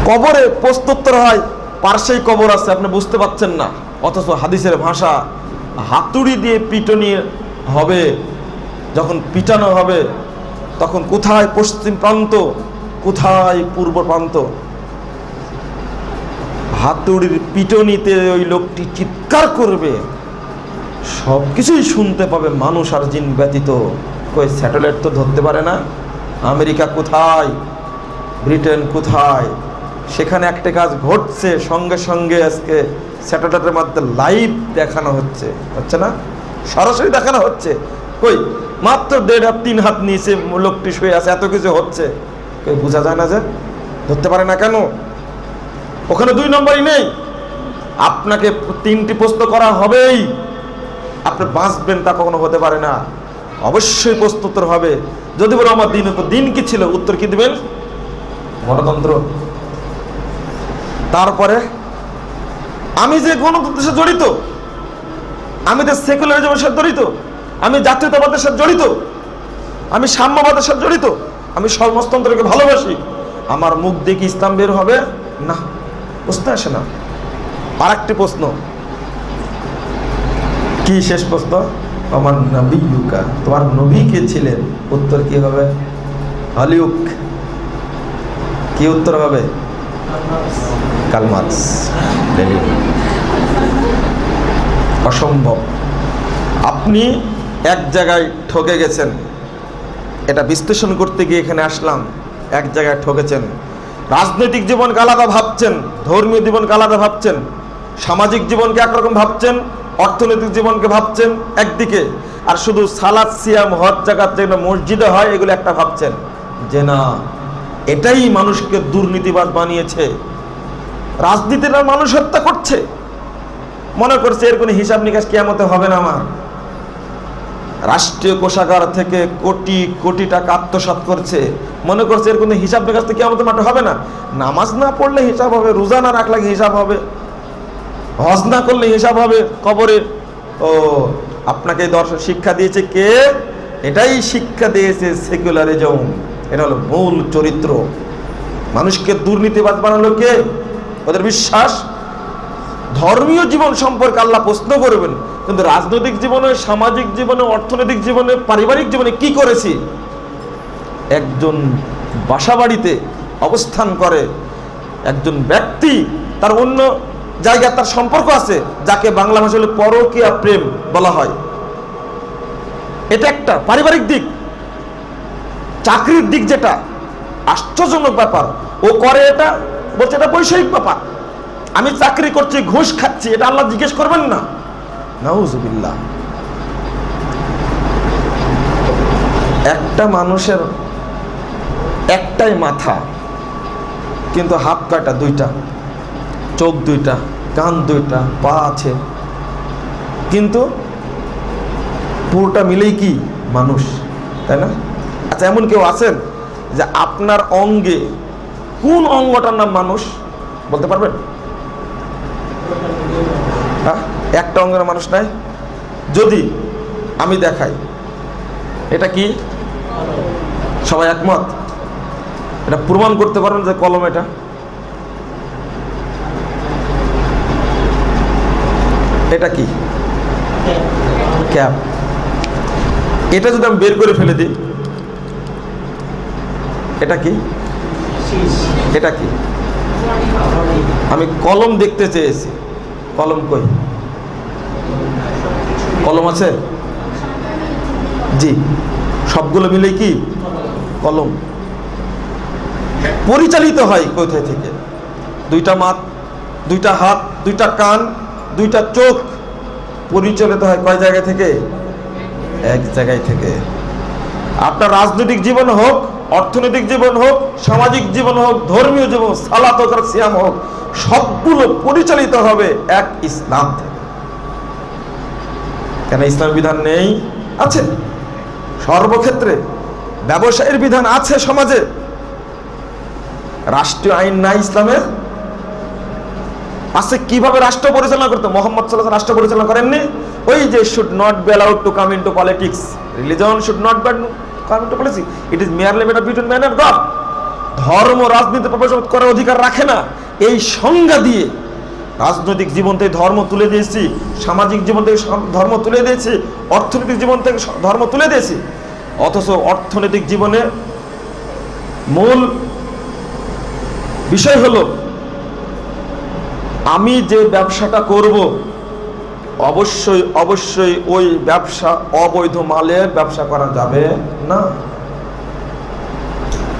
কবরে প্রশ্নোত্তর হয়, পার্শ্বেই কবর আছে, আপনি বুঝতে পারছেন না, অথচ হাদিসের ভাষা হাতুড়ি দিয়ে পিটনি হবে, যখন পিটানো হবে তখন কোথায় পশ্চিম প্রান্ত, কোথায় পূর্ব প্রান্ত, হাতুড়ির পিটনিতে ওই লোকটি চিৎকার করবে, সব কিছুই শুনতে পাবে মানুষ আর জিন ব্যতীত। কই স্যাটেলাইট তো ধরতে পারে না, আমেরিকা কোথায়, ব্রিটেন কোথায়, সেখানে একটা কাজ ঘটছে, সঙ্গে সঙ্গে আজকে স্যাটেলাইটের মাধ্যমে লাইভ দেখানো হচ্ছে, হচ্ছে না, সরাসরি দেখানো হচ্ছে। কই মাত্র 1.5 হাত 3 হাত নিচে লোকটি শুয়ে আছে, এত কিছু হচ্ছে, কই বোঝা যায় না যে, ধরতে পারে না কেন? ওখানে 2 নম্বরই নেই, আপনাকে 3টি প্রশ্ন করা হবেই, আপনি বাঁচবেন তা কখনো হতে পারে না, অবশ্যই প্রশ্নোত্তর হবে। যদি বলো আমার দিন হতো, দিন কি ছিল, উত্তর কি দিবেন? গণতন্ত্র। তারপরে আমি যে গণতন্ত্রের সাথে জড়িত, আমি যে সেকুলারিজমের সাথে জড়িত, আমি জাতীয়তাবাদের সাথে জড়িত, আমি সাম্যবাদের সাথে জড়িত, আমি সমাজতন্ত্রকে ভালোবাসি, আমার মুখ দিয়ে কি ইসলাম বের হবে? না, প্রশ্ন আসে না। আর একটি প্রশ্ন, কি শেষ প্রশ্ন? আমার নবীকা, তোমার নবী কে ছিলেন? উত্তর কি হবে? হলিউক। কি উত্তর হবে? Karl Marx, Lenin. অসম্ভব। আপনি এক জায়গায় ঠকে গেছেন, এটা বিশ্লেষণ করতে গিয়ে এখানে আসলাম, এক জায়গায় ঠকেছেন। রাজনৈতিক জীবনকে আলাদা ভাবছেন, ধর্মীয় জীবনকে আলাদা ভাবছেন, সামাজিক জীবনকে একরকম ভাবছেন, অর্থনৈতিক জীবনকে ভাবছেন একদিকে, আর শুধু সালাত সিয়াম হজ জাকাত যেগুলো মসজিদে হয় এগুলো একটা ভাবছেন, যে না এটাই মানুষকে দুর্নীতিবাজ বানিয়েছে, রাজনীতিটা মানুষ হত্যা করছে, মনে করছে এর কোনো হিসাব নিকাশ কিয়ামতে হবে না। আমার রাষ্ট্রীয় কোষাগার থেকে কোটি কোটি টাকা আত্মসাৎ করছে, মনে করছে এর কোনো হিসাব নিকাশ তো কিয়ামতের মাঠে হবে না। নামাজ না পড়লে হিসাব হবে, রোজা না রাখলে হিসাব হবে, হজ না করলে হিসাব হবে কবরে। ও আপনাকে দর্শন শিক্ষা দিয়েছে কে? এটাই শিক্ষা দিয়েছে সেকুলারিজম, এটা হলো মূল চরিত্র। মানুষকে দুর্নীতিবাজ বানালো কে? ওদের বিশ্বাস। ধর্মীয় জীবন সম্পর্কে আল্লাহ প্রশ্ন করবেন, কিন্তু রাজনৈতিক জীবনে, সামাজিক জীবনে, অর্থনৈতিক জীবনে, পারিবারিক জীবনে কি করেছি? একজন বাসাবাড়িতে অবস্থান করে একজন ব্যক্তি, তার অন্য জায়গায় তার সম্পর্ক আছে, যাকে বাংলা ভাষায় পরকীয়া প্রেম বলা হয়, এটা একটা পারিবারিক দিক। চাকরির দিক যেটা আশ্চর্যজনক ব্যাপার, ও করে এটা, বলছে এটা বৈষয়িক ব্যাপার, আমি চাকরি করছি, ঘুষ খাচ্ছি, এটা আল্লাহ জিজ্ঞেস করবেন না? নাউজুবিল্লাহ। একটা মানুষের একটাই মাথা, কিন্তু হাত কয়টা? 2টা, চোখ 2টা, কান 2টা, পা আছে, কিন্তু পুরোটা মিলেই কি মানুষ, তাই না? আচ্ছা, এমন কেউ আছেন যে আপনার অঙ্গে কোন অঙ্গটার নাম মানুষ বলতে পারবেন? হ্যাঁ, একটা অঙ্গের মানুষ নাই। যদি আমি দেখাই এটা কি, সবাই একমত? এটা প্রমাণ করতে পারবেন যে কলম? এটা এটা কি? ক্যাপ। এটা যদি আমি বের করে ফেলে দিই, এটা কি? এটা কি? আমি কলম দেখতে চেয়েছি, কলম কই? কলম আছে? জি, সবগুলো মিলে কি কলম? পরিচালিত হয় কোথায় থেকে? 2টা মাথা, 2টা হাত, 2টা কান, 2টা চোখ, পরিচালিত হয় কয় জায়গা থেকে? এক জায়গায় থেকে। আপনার রাজনৈতিক জীবন হোক, অর্থনৈতিক জীবন হোক, সামাজিক জীবন হোক, ধর্মীয় জীবন, সালাত হোক আর সিয়াম হোক, সবগুলো পরিচালিত হবে এক ইসলাম থেকে। কেন ইসলাম বিধান নেই? আছে সর্বক্ষেত্রে। ব্যবসায়ের বিধান আছে সমাজে, রাষ্ট্রীয় আইন নাই ইসলামের? আছে। কিভাবে রাষ্ট্র পরিচালনা করতে? মোহাম্মদ সাল্লাল্লাহু আলাইহি ওয়াসাল্লাম রাষ্ট্র পরিচালনা করেননি? ওই যে should not be allowed to come into politics, religion should not be come into politics, it is merely matter between man and God. ধর্ম রাজনীতি প্রবেশ করার অধিকার রাখে না, এই সংজ্ঞা দিয়ে রাজনৈতিক জীবন থেকে ধর্ম তুলে দিয়েছি, সামাজিক জীবন থেকে ধর্ম তুলে দিয়েছি, অর্থনৈতিক জীবন থেকে ধর্ম তুলে দিয়েছি। অথচ অর্থনৈতিক জীবনে মূল বিষয় হলো আমি যে ব্যবসাটা করব অবশ্যই অবশ্যই ওই ব্যবসা অবৈধ মালের ব্যবসা করা যাবে না।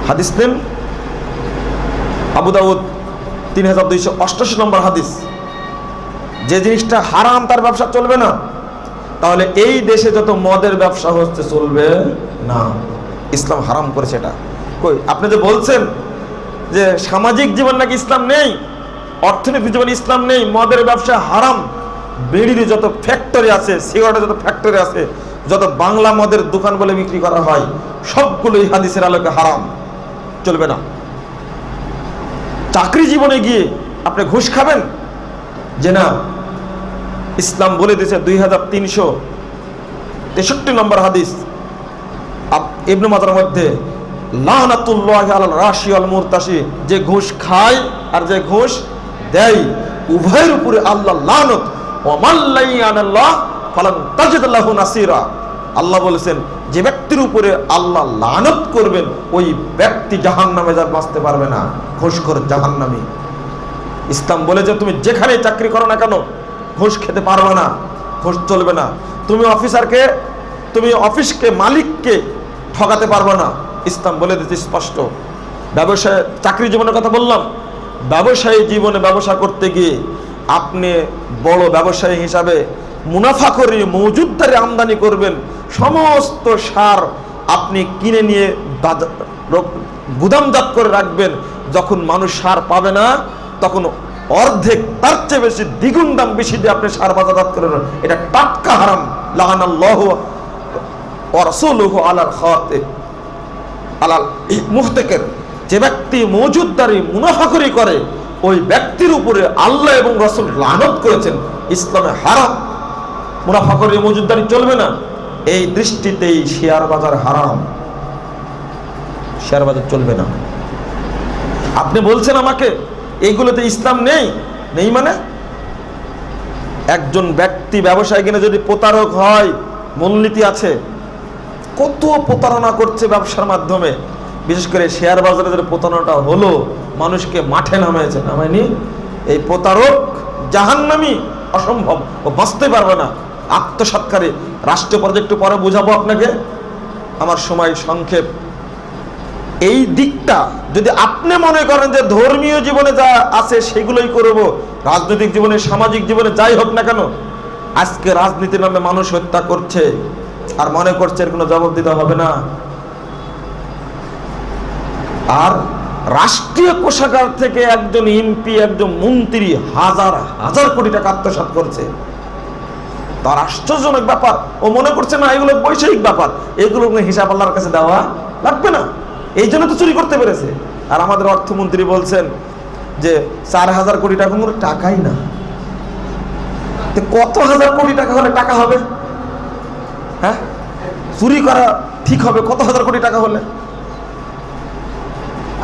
হাদিস নেন আবু দাউদ 3288 নম্বর হাদিস। যে জিনিসটা হারাম তার ব্যবসা চলবে না। তাহলে এই দেশে যত মদের ব্যবসা হচ্ছে চলবে না, ইসলাম হারাম করেছে এটা। কই আপনি যে বলছেন যে সামাজিক জীবন নাকি ইসলাম নেই, অর্থনৈতিক জীবন ইসলাম নেই, মদের ব্যবসা হারাম, বিড়ির যত ফ্যাক্টরি আছে, সিগারেটের যত ফ্যাক্টরি আছে, যত বাংলা মদের দোকান বলে বিক্রি করা হয় সবগুলোই হাদিসের আলোকে হারাম, চলবে না। চাকরি জীবনে গিয়ে আপনি ঘুষ খাবেন যে না, ইসলাম বলে দিয়েছে 2363 নম্বর হাদিস ইবনে মাজার মধ্যে, লানাতুল্লাহি আলাল রাশি ওয়াল মুরতাশি, যে ঘুষ খায় আর যে ঘুষ দেয় উভয়ের উপরে আল্লাহ লানত, ওয়া মাল্লাইয়ানাল্লাহ ফালান তাজিদ লাহু নাসিরা। আল্লাহ বলেছেন যে ব্যক্তির উপরে আল্লাহ লানত করবেন ওই ব্যক্তি জাহান্নামে যার বাঁচতে পারবে না, ঘুষখোর জাহান্নামী। ইসলাম বলে যে তুমি যেখানে চাকরি করো না কেন ঘুষ খেতে পারবে না, ঘুষ চলবে না। তুমি অফিসারকে, তুমি অফিসকে, মালিককে ঠকাতে পারবে না, ইসলাম বলে দিতে স্পষ্ট। ব্যবসায় চাকরি জীবনের কথা বললাম, ব্যবসায়ী জীবনে ব্যবসা করতে গিয়ে আপনি বড় ব্যবসায়ী হিসাবে মুনাফা করে মজুদদারি আমদানি করবেন, সমস্ত সার আপনি কিনে নিয়ে গুদামজাত করে রাখবেন, যখন মানুষ সার পাবে না তখন অর্ধেক তার চেয়ে বেশি দ্বিগুণ দাম বেশি দিয়ে আপনি সার বাজারজাত করে, এটা টাটকা হারাম। লাআনাল্লাহু ওয়া রাসূলুহু আলাল খাতিব আলাল মুহতাকির, যে ব্যক্তি মজুদদারি মুনাফাখুরি করে ওই ব্যক্তির উপরে আল্লাহ এবং রাসূল লানত করেছেন, ইসলামে হারাম। মুনাফাখুরি মজুদদারি চলবে না। এই দৃষ্টিতেই শেয়ার বাজার হারাম, শেয়ার বাজার চলবে না। আপনি বলছেন আমাকে এইগুলোতে ইসলাম নেই, নেই মানে একজন ব্যক্তি ব্যবসায় কিনে যদি প্রতারক হয়, মূলনীতি আছে, কত প্রতারণা করছে ব্যবসার মাধ্যমে। বিশেষ করে শেয়ার বাজারে যে প্রতারণাটা হলো, মানুষকে মাঠে নামিয়েছে, নামায়নি। এই প্রতারক জাহান্নামী, অসম্ভব, ও বাঁচতে পারবে না। আত্মসৎকারে রাষ্ট্রীয় প্রজেক্ট পরে বুঝাবো আপনাকে, আমার সময় সংক্ষেপ। এই দিকটা যদি আপনি মনে করেন যে ধর্মীয় জীবনে যা আছে সেগুলোই করব, রাজনৈতিক জীবনে, সামাজিক জীবনে যাই হোক না কেন, আজকে রাজনীতির নামে মানুষ হত্যা করছে আর মনে করছে এর কোনো জবাব দিতে হবে না। আর রাষ্ট্রীয় কোষাগার থেকে একজন এমপি, একজন মন্ত্রী হাজার হাজার কোটি টাকা আত্মসাৎ করছে, তার আশ্চর্যজনক ব্যাপার। ও মনে করছে না এগুলো বৈষয়িক ব্যাপার, এগুলো হিসাব আল্লাহর কাছে দেওয়া লাগবে না, এই জন্য তো চুরি করতে পেরেছে। আর আমাদের অর্থমন্ত্রী বলছেন যে 4000 কোটি টাকা কোনো টাকাই না। কত হাজার কোটি টাকা হলে টাকা হবে? হ্যাঁ, চুরি করা ঠিক হবে কত হাজার কোটি টাকা হলে?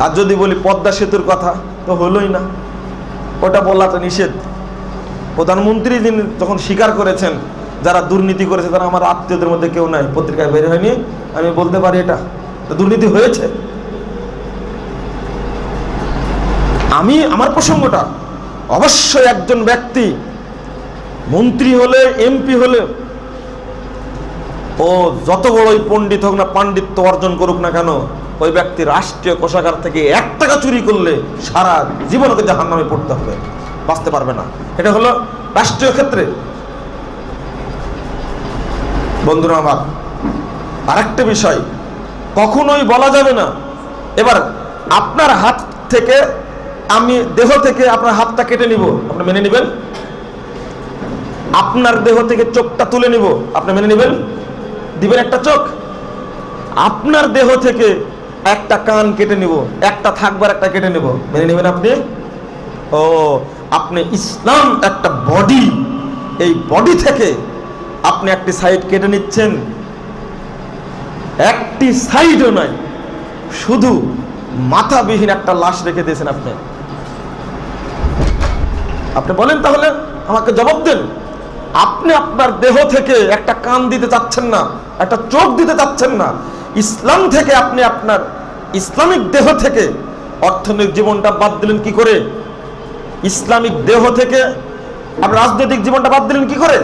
আর যদি বলি পদ্মা সেতুর কথা, তো হলোই না, ওটা বলাটা নিষেধ। প্রধানমন্ত্রী যিনি যখন স্বীকার করেছেন যারা দুর্নীতি করেছে তারা আমার আত্মীয়দের মধ্যে কেউ নাই, পত্রিকায় বের হয়নি, আমি বলতে পারি এটা দুর্নীতি হয়েছে। আমি আমার প্রসঙ্গটা অবশ্যই একজন ব্যক্তি মন্ত্রী হলে, এমপি হলে, ও যত বড়ই পণ্ডিত হোক না, পাণ্ডিত্য অর্জন করুক না কেন, ওই ব্যক্তি রাষ্ট্রীয় কোষাগার থেকে 1 টাকা চুরি করলে সারা জীবনকে জাহান্নামে পড়তে হবে, বাঁচতে পারবে না। এটা হলো রাষ্ট্রীয় ক্ষেত্রে। বন্ধুরা আমার, আরেকটা বিষয় কখনোই বলা যাবে না, এবার আপনার হাত থেকে, আমি দেহ থেকে আপনার হাতটা কেটে নিব, আপনি মেনে নেবেন? আপনার দেহ থেকে চোখটা তুলে নিব, আপনি মেনে নেবেন? দিবেন একটা চোখ? আপনার দেহ থেকে একটা কান কেটে নিব, একটা থাকবার একটা কেটে নেব, মেনে নেবেন আপনি? ও, আপনি ইসলাম একটা বডি, এই বডি থেকে আপনি একটি সাইড কেটে নিচ্ছেন, একটি সাইডও নয়, শুধু মাথাবিহীন একটা লাশ রেখে দিয়েছেন আপনি। আপনি বলেন তাহলে, আমাকে জবাব দেন। আপনি আপনার দেহ থেকে একটা কান দিতে চাচ্ছেন না, একটা চোখ দিতে চাচ্ছেন না। ইসলাম থেকে আপনি আপনার ইসলামিক দেহ থেকে অর্থনৈতিক জীবনটা বাদ দিলেন কি করে? ইসলামিক দেহ থেকে আপনার রাজনৈতিক জীবনটা বাদ দিলেন কি করে?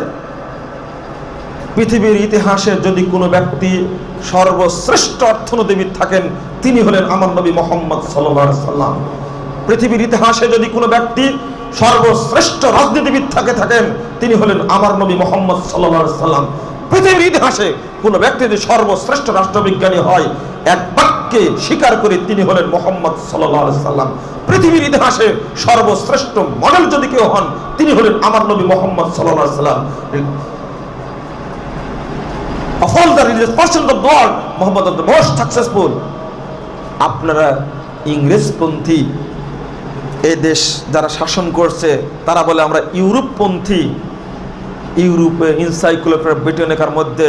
পৃথিবীর ইতিহাসে যদি কোনো ব্যক্তি সর্বশ্রেষ্ঠ অর্থনীতিবিদ থাকেন, তিনি হলেন আমার নবী মুহাম্মদ সাল্লাল্লাহু আলাইহি সাল্লাম। পৃথিবীর ইতিহাসে যদি কোনো ব্যক্তি সর্বশ্রেষ্ঠ রাজনীতিবিদ থাকেন, তিনি হলেন আমার নবী মুহাম্মদ সাল্লাল্লাহু আলাইহি সাল্লাম। পৃথিবীর ইতিহাসে কোনো ব্যক্তি যদি সর্বশ্রেষ্ঠ রাষ্ট্রবিজ্ঞানী হয়, এক বাক্যে স্বীকার করে তিনি হলেন মুহাম্মদ সাল্লাল্লাহু আলাইহি সাল্লাম। পৃথিবীর ইতিহাসে সর্বশ্রেষ্ঠ মডেল যদি কেউ হন, তিনি হলেন আমার নবী মুহাম্মদ সাল্লাল্লাহু আলাইহি সাল্লাম। Of all the religious persons of the world, Muhammad was the most successful. আপনারা ইংরেজপন্থী এই দেশ যারা শাসন করছে, তারা বলে আমরা ইউরোপপন্থী। ইউরোপে এনসাইক্লোপিডিয়া ব্রিটানিকার মধ্যে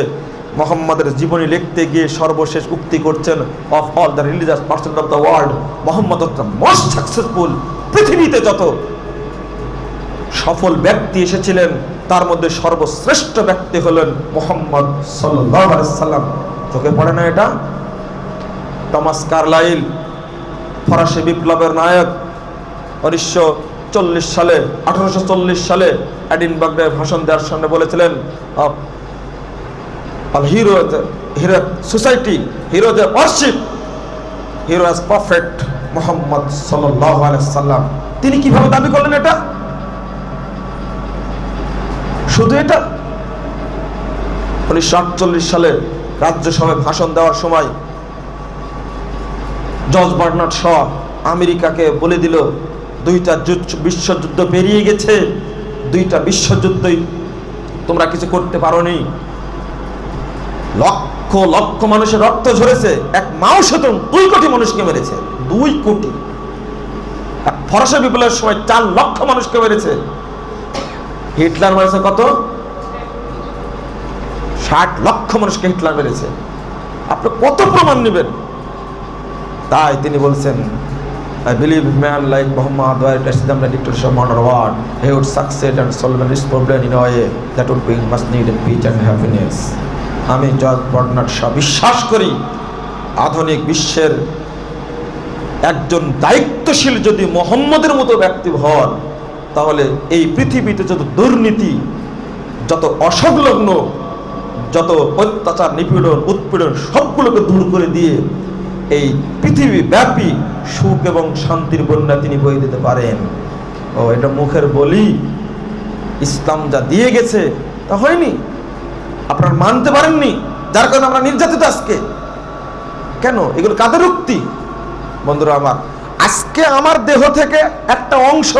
মোহাম্মদের জীবনী লিখতে গিয়ে সর্বশেষ উক্তি করছেন, of all the religious person of the world, Mohammad was the most successful. পৃথিবীতে যত সফল ব্যক্তি এসেছিলেন, তার মধ্যে সর্বশ্রেষ্ঠ ব্যক্তি হলেন মুহাম্মদ সাল্লাল্লাহু আলাইহি সাল্লাম। চোখে পড়ে না এটা? টমাস কার্লাইল, ফরাসি বিপ্লবের নায়ক, 1840 সালে এডিনবার্গে ভাষণ দেওয়ার সামনে বলেছিলেন, hero society, hero the warship, hero as prophet Muhammad সাল্লাল্লাহু আলাইহি সাল্লাম। তিনি কিভাবে দাবি করলেন এটা? শুধু এটা? 1948 সালে রাজ্যসভায় ভাষণ দেওয়ার সময় জর্জ বার্নার্ড শ আমেরিকাকে বলে দিল, দুইটা বিশ্বযুদ্ধ পেরিয়ে গেছে, দুইটা বিশ্বযুদ্ধই তোমরা কিছু করতে পারোনি। লক্ষ লক্ষ মানুষের রক্ত ঝরেছে, এক মাও শতম 2 কোটি মানুষকে মেরেছে। 2 কোটি। ফরাসি বিপ্লবের সময় 4 লক্ষ মানুষকে মেরেছে। হিটলার মেরেছে কত? 60 লক্ষ মানুষকে হিটলার মেরেছে। আপনি কত প্রমাণ নেবেন? তাই তিনি বলছেন, I believe man like Muhammad were tested them like dictatorship on our world, he would succeed and solve this problem in a way that would bring much needed peace and happiness. আমি George Bernard Shaw বিশ্বাস করি, আধুনিক বিশ্বের একজন দায়িত্বশীল যদি মুহাম্মদের মতো ব্যক্তি হন, তাহলে এই পৃথিবীতে যত দুর্নীতি, যত অসংলগ্ন, যত অত্যাচার, নিপীড়ন, উৎপীড়ন সবগুলোকে দূর করে দিয়ে এই পৃথিবী ব্যাপী সুখ এবং শান্তির বন্যা তিনি বয়ে দিতে পারেন। ও এটা মুখের বলি, ইসলাম যা দিয়ে গেছে তা হয়নি, আপনারা মানতে পারেননি, যার কারণে আমরা নির্যাতিত আজকে। কেন? এগুলো কাদের উক্তি? বন্ধুরা আমার, আজকে আমার দেহ থেকে একটা অংশ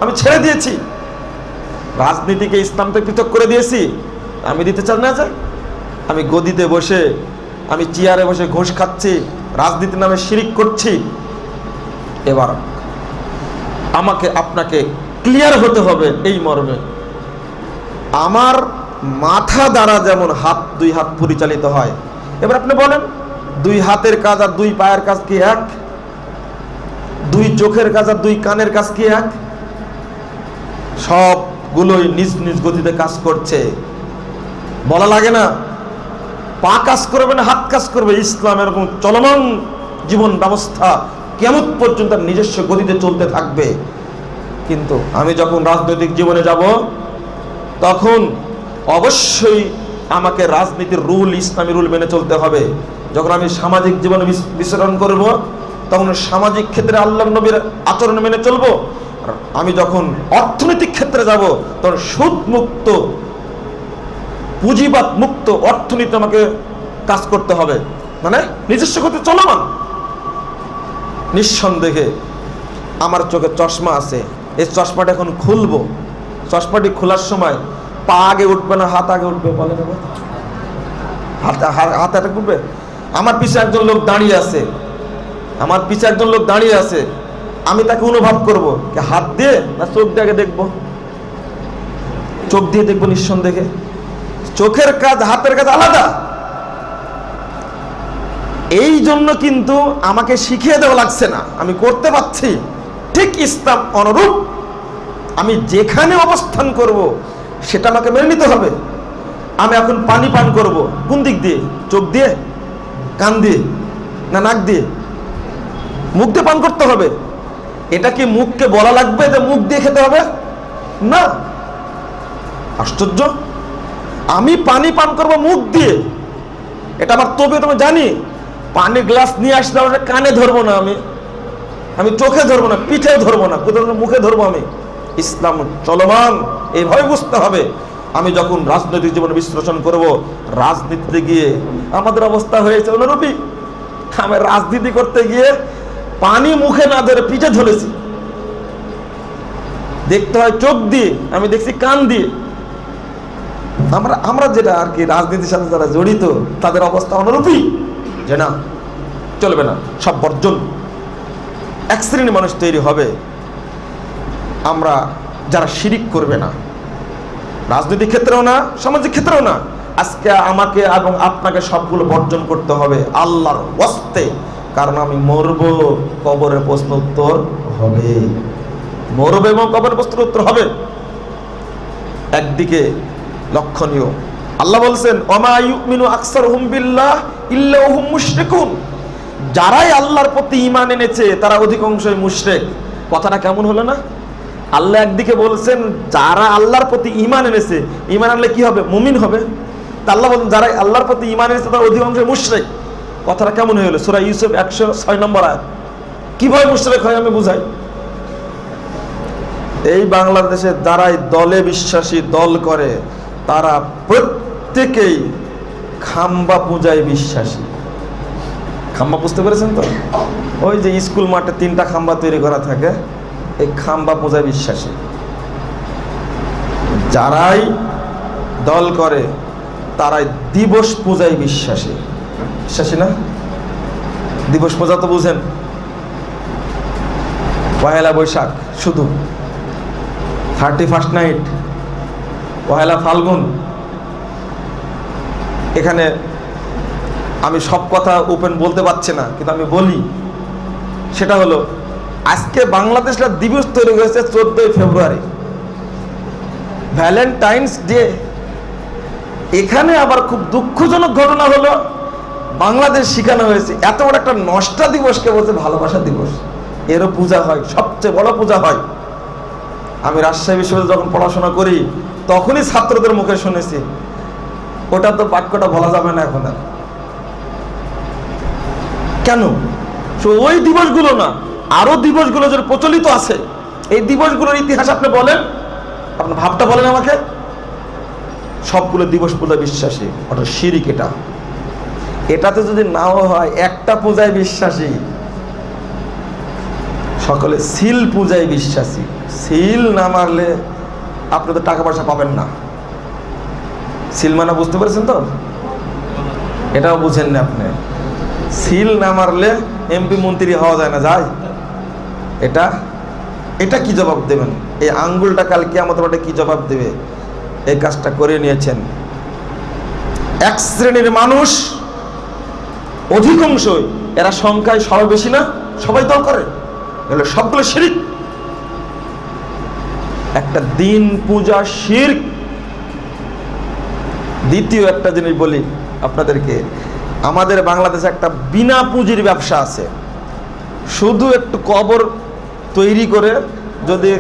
আমি ছেড়ে দিয়েছি, রাজনীতিকে ইসলাম থেকে পৃথক করে দিয়েছি। আমি দিতে চাই না যে আমি গদিতে বসে, আমি চেয়ারে বসে ঘুষ খাচ্ছি, রাজনীতির নামে শিরিক করছি। এবার আমাকে আপনাকে ক্লিয়ার হতে হবে এই মর্মে, আমার মাথা দ্বারা যেমন দুই হাত পরিচালিত হয়। এবার আপনি বলেন, 2 হাতের কাজ আর 2 পায়ের কাজ কি এক? 2 চোখের কাজ আর 2 কানের কাজ কি এক? সবগুলোই নিজ নিজ গতিতে কাজ করছে। বলা লাগে না পা কাজ করবে না হাত কাজ করবে? ইসলাম এরকম চলমান জীবন ব্যবস্থা, কিয়ামত পর্যন্ত নিজস্ব গতিতে চলতে থাকবে। কিন্তু আমি যখন রাজনৈতিক জীবনে যাব, তখন অবশ্যই আমাকে রাজনীতির রুল, ইসলামী রুল মেনে চলতে হবে। যখন আমি সামাজিক জীবনে বিচরণ করব, তখন সামাজিক ক্ষেত্রে আল্লাহর নবীর আচরণ মেনে চলবো। আমি যখন অর্থনৈতিক ক্ষেত্রে যাব, তখন সুদ মুক্ত, পুঁজিবাদ মুক্ত অর্থনীতি আমাকে কাজ করতে হবে, মানে নিজস্ব গতিতে চলমান। নিঃসন্দেহে আমার চোখে চশমা আছে, এই চশমাটা এখন খুলবো। চশমাটি খোলার সময় পা আগে উঠবে না হাত আগে উঠবে? বলে দেবো, হাত আগে উঠবে। আমার পিছে একজন লোক দাঁড়িয়ে আছে, আমার পিছে একজন লোক দাঁড়িয়ে আছে, আমি তাকে অনুভব করব হাত দিয়ে না চোখ দিয়ে আগে দেখবো? চোখ দিয়ে দেখবো নিঃসন্দেহে। চোখের কাজ হাতের কাজ আলাদা। এই জন্য কিন্তু আমাকে শিখিয়ে দেওয়া লাগছে না, আমি করতে পারছি ঠিক ইসলাম অনুরূপ। আমি যেখানে অবস্থান করব সেটা আমাকে মেনে নিতে হবে। আমি এখন পানি পান করব, কোন দিক দিয়ে? চোখ দিয়ে, কান দিয়ে, না নাক দিয়ে? মুখ দিয়ে পান করতে হবে। এটা কি মুখকে বলা লাগবে যে মুখ দিয়ে খেতে হবে? না। আশ্চর্য! আমি পানি পান করব মুখ দিয়ে, এটা আমার তবে তুমি জানি। পানির গ্লাস নিয়ে আসলে আমরা কানে ধরবো না, আমি চোখে ধরবো না, পিঠেও ধরবো না, কোথাও মুখে ধরবো। আমি ইসলাম চলমান, এইভাবে বুঝতে হবে। আমি যখন রাজনৈতিক জীবনে বিশ্লেষণ করব, রাজনীতিতে গিয়ে আমাদের অবস্থা হয়েছে অনুরূপী। আমি রাজনীতি করতে গিয়ে পানি মুখে না ধরে পিঠে ধরেছি। দেখতে হয় চোখ দিয়ে, আমি দেখছি কান দিয়ে। আমরা যেটা আর কি রাজনীতির সাথে যারা জড়িত তাদের অবস্থা অনুরূপী, যে না চলবে না, সব বর্জন। এক শ্রেণীর মানুষ তৈরি হবে আমরা যারা শিরিক করবে না, রাজনৈতিক ক্ষেত্রেও না, সামাজিক ক্ষেত্রেও না। আজকে আমাকে এবং আপনাকে সবগুলো বর্জন করতে হবে আল্লাহর ওয়াস্তে, কারণ আমি মরব, কবরের প্রশ্ন উত্তর হবে। মরবে এবং কবরের প্রশ্ন উত্তর হবে। একদিকে লক্ষণীয়, আল্লাহ বলছেন ওমা ইউমিনু আকসারুহুম বিল্লাহ ইল্লা হুম মুশরিকুন। যারাই আল্লাহর প্রতি ঈমান এনেছে তারা অধিকাংশই মুশরিক। কথাটা কেমন হলো না? আল্লাহ একদিকে বলছেন যারা আল্লাহর প্রতি ঈমান এনেছে, ঈমান আনলে কি হবে? মুমিন হবে। তা আল্লাহ বলেন যারা আল্লাহর প্রতি ঈমান এনেছে তারা অধিকাংশই মুশরিক। কথাটা কেমন হয়ে গেল? সূরা ইউসুফ 106 নম্বর আয়াত। কিভাবে মুশরিক হয় আমি বুঝাই। এই বাংলাদেশে যারাই দলে বিশ্বাসী, দল করে, তারা প্রত্যেকেই খাম্বা পূজায় বিশ্বাসী। খাম্বা বুঝতে পেরেছেন তো? ওই যে স্কুল মাঠে 3টা খাম্বা তৈরি করা থাকে, এই খাম্বা পূজায় বিশ্বাসী। যারাই দল করে তারাই দিবস পূজায় বিশ্বাসী। বিশ্বাসী না? দিবস পূজা তো বুঝেন, পহেলা বৈশাখ শুধু, 31st নাইট, পহেলা ফাল্গুন। এখানে আমি সব কথা ওপেন বলতে পারছি না, কিন্তু আমি বলি, সেটা হলো আজকে বাংলাদেশটা দিবস তৈরি হয়েছে 14ই ফেব্রুয়ারি, ভ্যালেন্টাইন্স ডে। এখানে আবার খুব দুঃখজনক ঘটনা হলো, বাংলাদেশ শিখানো হয়েছে এত বড় একটা নষ্টা দিবসকে বলছে ভালোবাসা দিবস। এরও পূজা হয়, সবচেয়ে বড় পূজা হয়। আমি রাজশাহী বিশ্ববিদ্যালয়ে যখন পড়াশোনা করি তখনই ছাত্রদের মুখে শুনেছি, ওটা তো বাক্যটা বলা যাবে না এখন আর। কেন? ওই দিবসগুলো না, আরো দিবসগুলো যে প্রচলিত আছে, এই দিবসগুলোর ইতিহাস আপনি বলেন, আপনার ভাবটা বলেন আমাকে। সবগুলো দিবস পূজা বিশ্বাসী, ওটা শিরিক। এটাতে যদি নাও হয়, একটা পূজায় বিশ্বাসী, সকলে সিল পূজায় বিশ্বাসী। সিল না মারলে আপনি তো টাকা পয়সা পাবেন না। সিল মানে বুঝতে পেরেছেন তো? এটাও বুঝেন না আপনি। সিল না মারলে এমপি মন্ত্রী হওয়া যায় না, যায়? এটা কি জবাব দেবেন? এই আঙ্গুলটা কাল কিয়ামতের মাঠে কি জবাব দেবে? এই কাজটা করে নিয়েছেন এক শ্রেণীর মানুষ, অধিকাংশই, এরা সংখ্যায় সবাই বেশি না, সবাই দল করে, এগুলো সবগুলো শিরক। একটা দিন পূজা শিরক। দ্বিতীয় একটা জিনিস বলি আপনাদেরকে, আমাদের বাংলাদেশে একটা বিনা পুঁজির ব্যবসা আছে। শুধু একটু কবর তৈরি করে যদি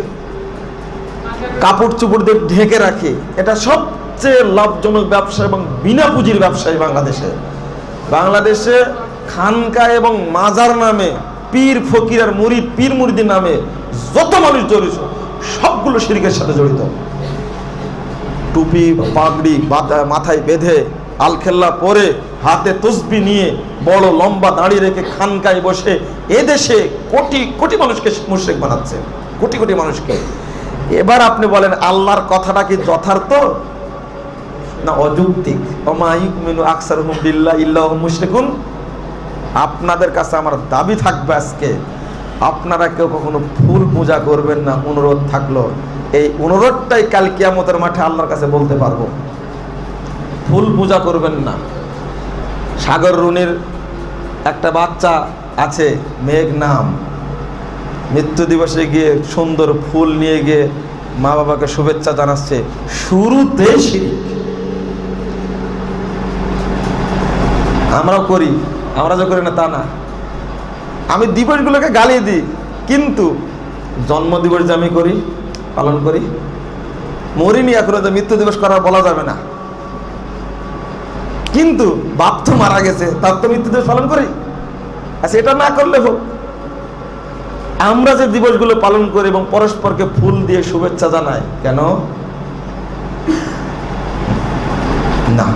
কাপড় চোপড় দিয়ে ঢেকে রাখে, এটা সবচেয়ে লাভজনক ব্যবসা এবং বিনা পুঁজির ব্যবসায়ী বাংলাদেশে খানকা এবং মাজার নামে, পীর ফকির আর মুরিদ, পীর মুরিদের নামে যত মানুষ জড়িত সবগুলো শিরকের সাথে জড়িত। টুপি পাগড়ি মাথায় বেঁধে, আলখেল্লা পরে, হাতে তসবি নিয়ে, বড় লম্বা দাড়ি রেখে খানকায় বসে এদেশে কোটি কোটি মানুষকে মুশরিক বানাচ্ছে, কোটি কোটি মানুষকে। এবার আপনি বলেন আল্লাহর কথাটা কি যথার্থ না অযৌক্তিক? ওমা ইউমিনু আকসারুহুম বিল্লাহি ইল্লা হুম মুশরিকুন। আপনাদের কাছে আমার দাবি থাকবে আজকে, আপনারা কেউ কখনো ফুল পূজা করবেন না। অনুরোধ থাকলো, এই অনুরোধটাই কাল কিয়ামতের মাঠে আল্লাহর কাছে বলতে পারবো। ফুল পূজা করবেন না। সাগর রুনির একটা বাচ্চা আছে মেঘ নাম, মৃত্যু দিবসে গিয়ে সুন্দর ফুল নিয়ে গিয়ে মা বাবাকে শুভেচ্ছা জানাচ্ছে, শুরুতে শিরক। আমরাও করি, আমরা যে করি না তা না, আমি দিবসগুলোকে গালি দিই, কিন্তু জন্মদিবস যে আমি করি, পালন করি, মরিনি এখনো, যে মৃত্যু দিবস করার বলা যাবে না, কিন্তু বাপ তো মারা গেছে, তার তো মৃত্যু দিবস পালন করি। আচ্ছা, এটা না করলে হোক। আমরা যে দিবসগুলো পালন করি এবং পরস্পরকে ফুল দিয়ে শুভেচ্ছা জানাই, কেন না?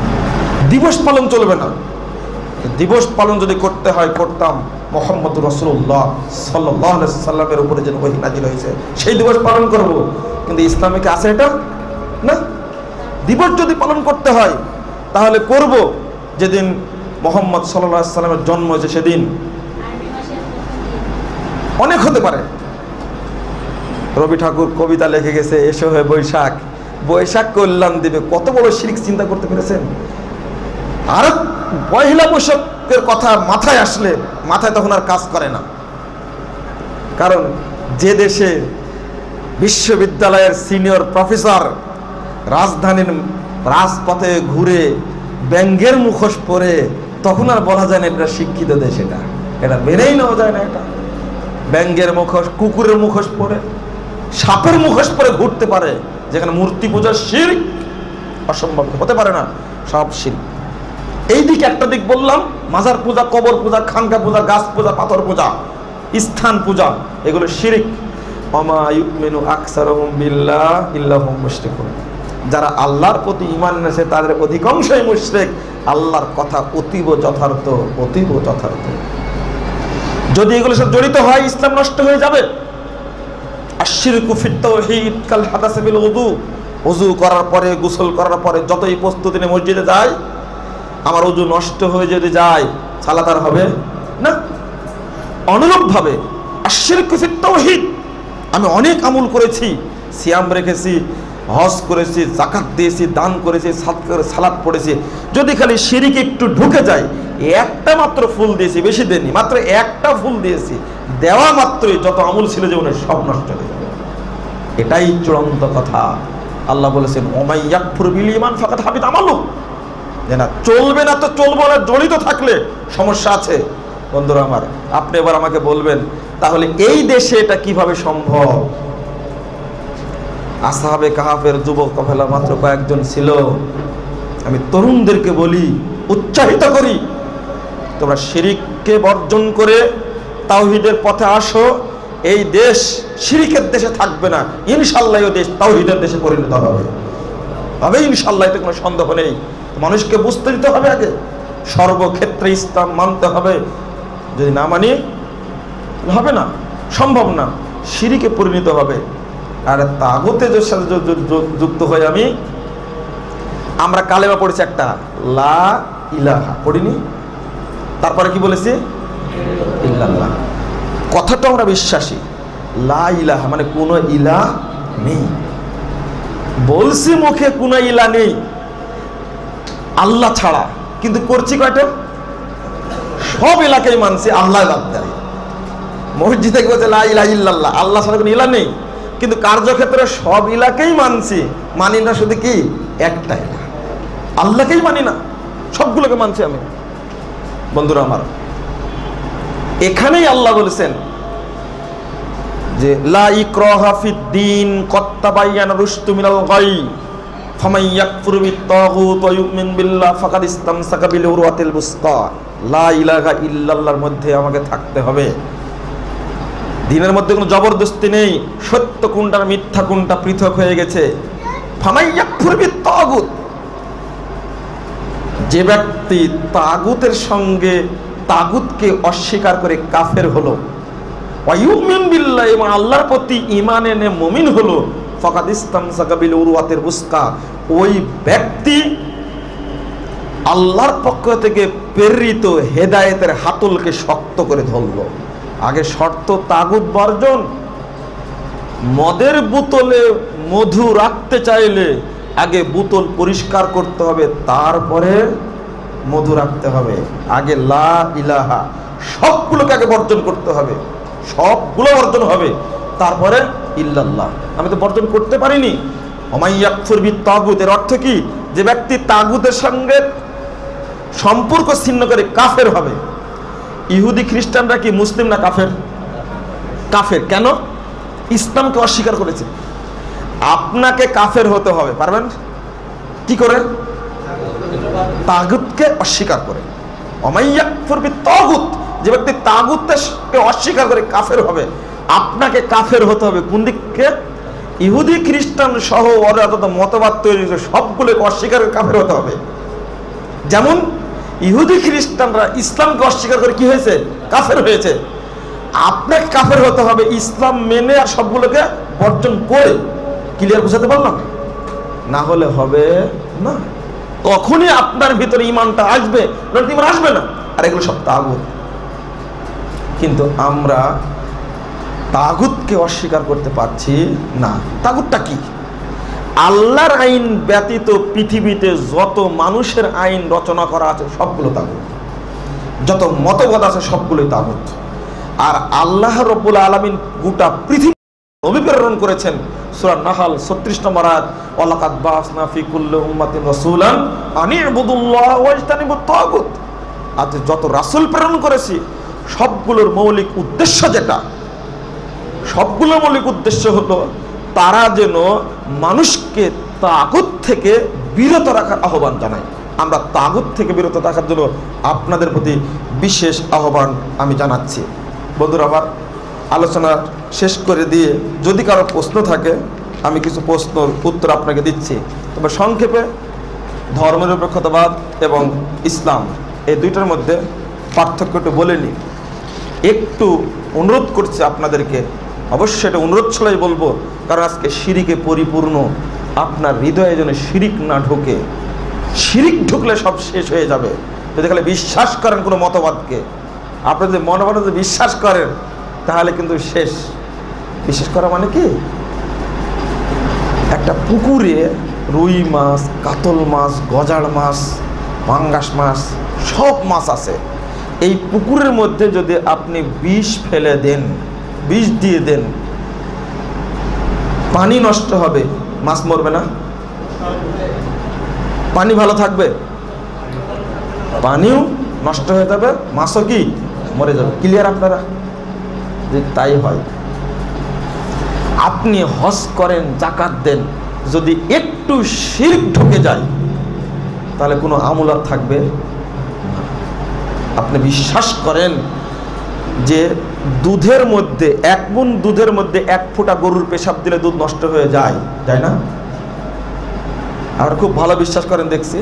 দিবস পালন চলবে না। দিবস পালন যদি করতে হয় করতাম মুহাম্মদ রাসূলুল্লাহ সাল্লাল্লাহু আলাইহি সাল্লামের উপরে যে ওহী নাযিল হয়েছে সেই দিবস পালন করব, কিন্তু ইসলামে কি আছে এটা? না। দিবস যদি পালন করতে হয় তাহলে করব যেদিন মুহাম্মদ সাল্লাল্লাহু আলাইহি সাল্লামের জন্ম হয়েছে সেদিন। অনেক হতে পারে। রবি ঠাকুর কবিতা লিখে গেছে, এসো হে বৈশাখ, বৈশাখ কল্যাণ দিবে। কত বড় শিরক চিন্তা করতে পেরেছেন? আর পয়লা বৈশাখের কথা মাথায় আসলে মাথায় তখন আর কাজ করে না। কারণ যে দেশে বিশ্ববিদ্যালয়ের সিনিয়র প্রফেসর রাজধানীর রাজপথে ঘুরে ব্যাঙ্গের মুখোশ পরে, তখন আর বলা যায় না এটা শিক্ষিত দেশ। এটা মেনেই নেওয়া যায় না। এটা ব্যাঙ্গের মুখোশ, কুকুরের মুখোশ পরে, সাপের মুখোশ পরে ঘুরতে পারে, যেখানে মূর্তি পূজার শিরক অসম্ভব, হতে পারে না, সব শিরক। এই দিক একটা দিক বললাম, মাজার পূজা, কবর পূজা, খানকা পূজা, গাছ পূজা, পাথর পূজা, স্থান পূজা, এগুলো শিরক। ওমা ইউমিনু আকসারুহুম বিল্লাহ ইল্লা হুম মুশরিকুন। যারা আল্লাহর প্রতি ঈমান এনেছে তাদের অধিকাংশই মুশরিক। আল্লাহর কথা অতীব যথার্থ, অতীব যথার্থ। যদি এগুলোর সাথে জড়িত হয় ইসলাম নষ্ট হয়ে যাবে। আশরিকু ফিত তাওহীদ কাল হাদাস বিল উযু। ওযু করার পরে, গোসল করার পরে যতই প্রস্তুতি নিয়ে মসজিদে যায়, আমার ওযু নষ্ট হয়ে যদি যায় সালাত আর হবে না। অনুরূপভাবে আশরিকু ফিত তাওহীদ, আমি অনেক আমল করেছি, সিয়াম রেখেছি, হজ করেছি, যাকাত দিয়েছি, দান করেছি, সালাত পড়েছি, যদি খালি শিরক একটু ঢুকে যায়, একটা মাত্র ফুল দিয়েছি, বেশি দেননি, মাত্র একটা ফুল দিয়েছি, দেওয়া মাত্রই যত আমল ছিল জীবনের সব নষ্ট হয়ে যাবে। এটাই চূড়ান্ত কথা। আল্লাহ বলেছেন ওমাই ইয়াকফুর বিল ঈমান ফাকাদ হাবিত আমালু। যে না, চলবে না তো চলবে না, জড়িত থাকলে সমস্যা আছে। বন্ধুরা আমার, আপনি এবার আমাকে বলবেন তাহলে এই দেশে এটা কিভাবে সম্ভব? আসহাবে কাহাফের যুবক কাফেলা মাত্র কয়েকজন ছিল। আমি তরুণদেরকে বলি, উৎসাহিত করি, তোমরা শিরককে বর্জন করে তাওহীদের পথে আসো। এই দেশ শিরকের দেশে থাকবে না, ইনশাআল্লাহ এই দেশ তাওহীদের দেশে পরিণত হবে ইনশাআল্লাহ, এতে কোনো সন্দেহ নেই। মানুষকে বুঝতে দিতে হবে আগে, সর্বক্ষেত্রে ইসলাম মানতে হবে। যদি না মানি হবে না, সম্ভব না, শিরকে পরিণত হবে। আর তাগুতের সাথে যুক্ত হয়ে আমরা কালেমা পড়েছি একটা, লা ইলাহা পড়িনি, তারপরে কি বলেছি? ইল্লাল্লাহ। কথাটা আমরা বিশ্বাসী, লা ইলাহা মানে কোনো ইলাহ নেই। বলছি মুখে কোনো ইলাহ নেই আল্লাহ ছাড়া, কিন্তু করছি কয়টা? সব এলাকায় মানছি আল্লাহ বাদ দেয়। মসজিদে বলছে লা ইলাহা ইল্লাল্লাহ, আল্লাহ ছাড়া কোনো ইলাহ নেই, কিন্তু কার্যক্ষেত্রে সব ইলাকেই মানছি, মানি না শুধু কি একটা ইলাহ, আল্লাহকেই মানি না, সবগুলোকে মানছি আমি। বন্ধুরা আমার, এখানেই আল্লাহ বলেছেন যে লা ইকরাহা ফিদ্দীন কদ তাবায়্যানা রুশদু মিনাল গাই ফামান ইয়াকফুর বিত-তাগুত ওয়া ইউমিন বিল্লাহ ফাকাদ ইসতামসাকা বিল উরওয়াতিল বুসকা। লা ইলাহা ইল্লাল্লাহর মধ্যে আমাকে থাকতে হবে। দিনের মধ্যে কোনো জবরদস্তি নেই, সত্য কোনটা মিথ্যা কোনটা পৃথক হয়ে গেছে। ফামান ইয়াকফুর বিত-তাগুত, যে ব্যক্তি তাগুতের সঙ্গে তাগুতকে অস্বীকার করে কাফের হলো, ওয়া ইউমিন বিল্লাহ, এবং আল্লাহর প্রতি ঈমান এনে মুমিন হলো, ফাকাদ ইসতামসাকা বিল উরওয়াতিল বুসকা, ওই ব্যক্তি আল্লাহর পক্ষ থেকে প্রেরিত হেদায়েতের হাতলকে শক্ত করে ধরলো। আগে শর্ত তাগুত বর্জন। মদের বোতলে মধু রাখতে চাইলে আগে বোতল পরিষ্কার করতে হবে, তারপরে মধু রাখতে হবে। আগে লা ইলাহা সবগুলোকে আগে বর্জন করতে হবে, সবগুলো বর্জন হবে, তারপরে ইল্লাল্লাহ। আমি তো বর্জন করতে পারিনি। ওমাইয়াকফুর বিত-তাগুত এর অর্থ কি? যে ব্যক্তি তাগুতের সঙ্গে সম্পর্ক ছিন্ন করে কাফের হবে। ইহুদি খ্রিস্টানরা কি মুসলিম না কাফের? কাফের। কেন? ইসলামকে অস্বীকার করেছে। আপনাকে কাফের হতে হবে, পারবেন কি করে? তাগুতকে অস্বীকার করে। ওমাইয়াকফুর বিত-তাগুত, যে ব্যক্তি তাগুতকে অস্বীকার করে কাফের হবে, আপনাকে কাফের হতে হবে। কোন দিককে? ইহুদি খ্রিস্টান সহ ওরা যত মতবাদ তৈরি হয়েছে সবগুলোকে অস্বীকার করে কাফের হতে হবে। যেমন ইহুদি খ্রিস্টানরা ইসলামকে অস্বীকার করে কি হয়েছে? কাফের হয়েছে। আপনাকে কাফের হতে হবে ইসলাম মেনে আর সবগুলোকে বর্জন করে। ক্লিয়ার বুঝাতে পারলাম? না হলে হবে না। তখনই আপনার ভিতরে ঈমানটা আসবে, নয়তো ঈমান আসবে না। আর এগুলো সব তাগুত। কিন্তু আমরা তাগুতকে অস্বীকার করতে পারছি না। তাগুতটা কি? আল্লাহর আইন ব্যতীত পৃথিবীতে যত মানুষের আইন রচনা করা আছে সবগুলো তাগুত, যত মতবাদ আছে সবগুলোই তাগুত। আর আল্লাহ রাব্বুল আলামিন গোটা পৃথিবী নবী প্রেরণ করেছেন। সূরা নাহল 36 নম্বর আয়াত, ওয়ালাকাদ বাসনা ফি কুল্লি উম্মাতিন রাসূলান আনি ইবুদুল্লাহ ওয়াজতানিবুত তাগুত। আর যত রাসূল প্রেরণ করেছি সবগুলোর মৌলিক উদ্দেশ্য যেটা, সবগুলোর মৌলিক উদ্দেশ্য হলো তারা যেন মানুষকে তাগুত থেকে বিরত রাখার আহ্বান জানায়। আমরা তাগুত থেকে বিরত থাকার জন্য আপনাদের প্রতি বিশেষ আহ্বান আমি জানাচ্ছি। বন্ধুরা, আবার আলোচনা শেষ করে দিয়ে যদি কারো প্রশ্ন থাকে আমি কিছু প্রশ্নের উত্তর আপনাকে দিচ্ছি। তবে সংক্ষেপে ধর্মনিরপেক্ষতাবাদ এবং ইসলাম এই দুইটার মধ্যে পার্থক্য একটু বলে নিই। একটু অনুরোধ করছি আপনাদেরকে, অবশ্যই এটা অনুরোধ ছাড়াই বলবো, কারণ আজকে শিরিকে পরিপূর্ণ। আপনার হৃদয়ে যেন শিরিক না ঢোকে। শিরিক ঢুকলে সব শেষ হয়ে যাবে। যদি খালি বিশ্বাস করেন কোনো মতবাদকে, আপনি যদি মনে মনে যদি বিশ্বাস করেন তাহলে কিন্তু শেষ। বিশ্বাস করা মানে কি? একটা পুকুরে রুই মাছ, কাতল মাছ, গজার মাছ, পাঙ্গাস মাছ, সব মাছ আছে। এই পুকুরের মধ্যে যদি আপনি বিষ ফেলে দেন, বিষ দিয়ে দেন, পানি নষ্ট হবে, মাছ মরবে না? পানি ভালো থাকবে? পানিও নষ্ট হয়ে যাবে, মাছও কি মরে যাবে। ক্লিয়ার আপনারা? যে তাই হয়। আপনি হজ করেন, যাকাত দেন, যদি একটু শিরক ঢুকে যায় তাহলে কোনো আমল আর থাকবে না। আপনি বিশ্বাস করেন যে দুধের মধ্যে 1 মুন দুধের মধ্যে 1 ফোঁটা গরুর পেশাব দিলে দুধ নষ্ট হয়ে যায়, যায় না? আর খুব ভালো বিশ্বাস করেন দেখছি।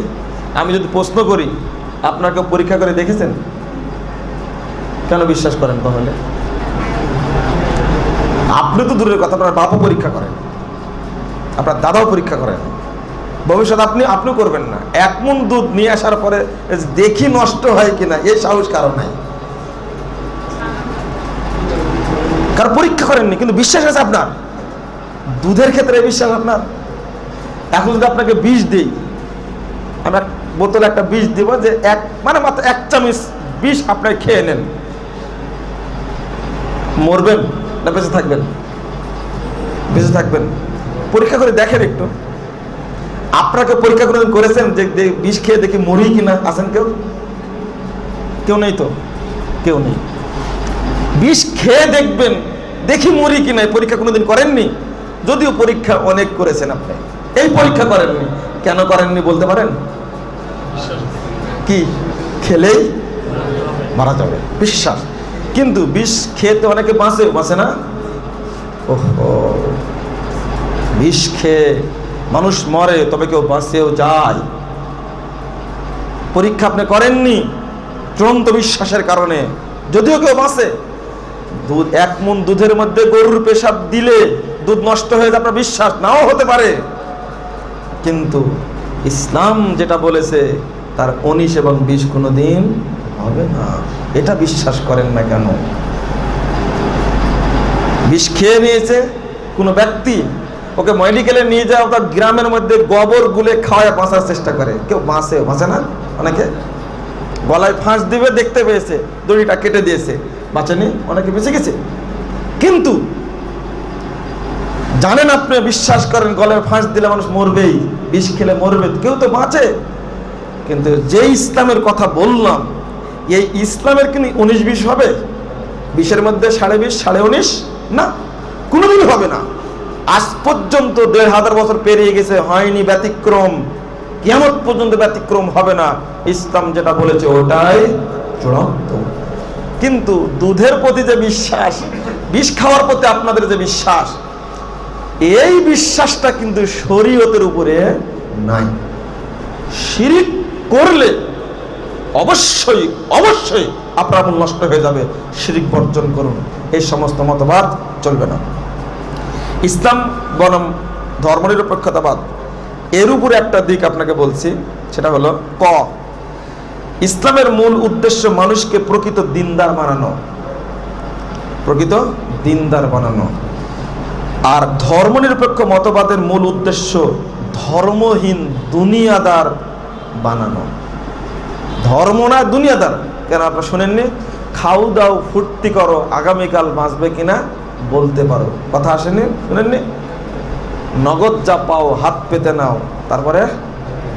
আমি যদি প্রশ্ন করি, আপনাকে পরীক্ষা করে দেখেছেন? কেন বিশ্বাস করেন তাহলে? আপনি তো দূরের কথা, আপনার বাপও পরীক্ষা করেন, আপনার দাদাও পরীক্ষা করেন, ভবিষ্যৎ আপনিও করবেন না। 1 মুন দুধ নিয়ে আসার পরে দেখি নষ্ট হয় কিনা এই সাহস কারণ নাই, কারণ পরীক্ষা করেননি, কিন্তু বিশ্বাস আছে আপনার। দুধের ক্ষেত্রে বিশ্বাস আপনার। এখন যদি আপনাকে বিষ দিই, আমরা বোতলে একটা বিষ দিব, যে মাত্র 1 চামচ বিষ আপনাকে খেয়ে নেন, মরবেন না বেঁচে থাকবেন? বেঁচে থাকবেন। পরীক্ষা করে দেখেন একটু। আপনাকে পরীক্ষা করে করেছেন যে বিষ খেয়ে দেখি মরি কিনা? আছেন কেউ? কেউ নেই তো? কেউ নেই। বিষ খেয়ে দেখবেন দেখি মরি কিনা, পরীক্ষা কোনোদিন করেননি? যদিও পরীক্ষা অনেক করেছেন আপনি, এই পরীক্ষা করেননি। কেন করেননি বলতে পারেন? কি খেলেই মারা যাবে, বিশ্বাস। কিন্তু বিষ খেতে অনেকে বাঁচে না? ওহো, বিষ খেয়ে মানুষ মরে, তবে কেউ বাঁচেও যায়। পরীক্ষা আপনি করেননি চূড়ান্ত বিশ্বাসের কারণে, যদিও কেউ বাঁচে। দুধ 1 মুন দুধের মধ্যে গরুর পেশাব দিলে দুধ নষ্ট হয়ে যায়, আপনার বিশ্বাস নাও হতে পারে, কিন্তু ইসলাম যেটা বলেছে তার 19 এবং 20 কোনোদিন হবে না। এটা বিশ্বাস করেন না কেন? বিষ খেয়ে নিয়েছে কোনো ব্যক্তি, ওকে মেডিকেলে নিয়ে যাওয়া, তার গ্রামের মধ্যে গোবর গুলে খাওয়ায় বাঁচার চেষ্টা করে, কেউ বাঁচে না? অনেকে গলায় ফাঁস দিবে, দেখতে পেয়েছে, দড়িটা কেটে দিয়েছে, বাঁচেনি, অনেকে বেঁচে গেছে। কিন্তু জানেন আপনি, বিশ্বাস করেন গলায় ফাঁস দিলে মানুষ মরবেই, বিষ খেলে মরবে, কেউ তো বাঁচে। কিন্তু যে ইসলামের কথা বললাম, এই ইসলামের কি 19-20 হবে? 20-এর মধ্যে 20.5, 19.5 না, কোনোদিন হবে না। আজ পর্যন্ত 1500 বছর পেরিয়ে গেছে, হয়নি ব্যতিক্রম, কিয়ামত পর্যন্ত ব্যতিক্রম হবে না। ইসলাম যেটা বলেছে ওটাই চূড়ান্ত। কিন্তু দুধের প্রতি যে বিশ্বাস, বিষ খাওয়ার প্রতি আপনাদের যে বিশ্বাস, এই বিশ্বাসটা কিন্তু শরীয়তের উপরে নাই। শিরক করলে অবশ্যই অবশ্যই আপনার আমল নষ্ট হয়ে যাবে। শিরক বর্জন করুন, এই সমস্ত মতবাদ চলবে না। ইসলাম বনাম ধর্মনিরপেক্ষতাবাদ, এর উপরে একটা দিক আপনাকে বলছি, সেটা হলো ইসলামের মূল উদ্দেশ্য মানুষকে প্রকৃত দিনদার বানানো, প্রকৃত দিনদার বানানো। আর ধর্মনিরপেক্ষ মতবাদের মূল উদ্দেশ্য ধর্মহীন দুনিয়াদার বানানো। ধর্ম না দুনিয়াদার। কেন আপনারা শুনেননি? খাও দাও ফুর্তি করো, আগামীকাল বাঁচবে কিনা বলতে পারো, কথা আসেনি? শুনেননি? নগদ যা পাও হাত পেতে নাও, তারপরে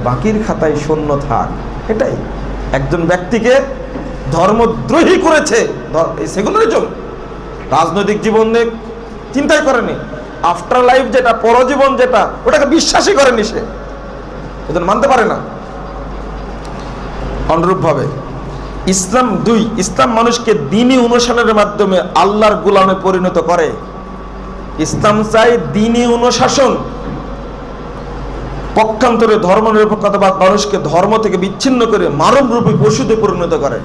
বাকির খাতায় শূন্য থাক। এটাই একজন ব্যক্তিকে ধর্মদ্রোহী করেছে সেকুলারিজম। রাজনৈতিক জীবনে চিন্তাই করেনি, আফটার লাইফ যেটা, পরজীবন যেটা, ওটাকে বিশ্বাসই করেনি, সে এজন্য মানতে পারে না। অনুরূপভাবে ইসলাম মানুষকে দ্বীনি অনুশাসনের মাধ্যমে আল্লাহর গোলামে পরিণত করে। ইসলাম চাই দ্বীনি অনুশাসন। পক্ষান্তরে ধর্মনিরপেক্ষতাবাদ মানুষকে ধর্ম থেকে বিচ্ছিন্ন করে মানবরূপী পশুতে পরিণত করে।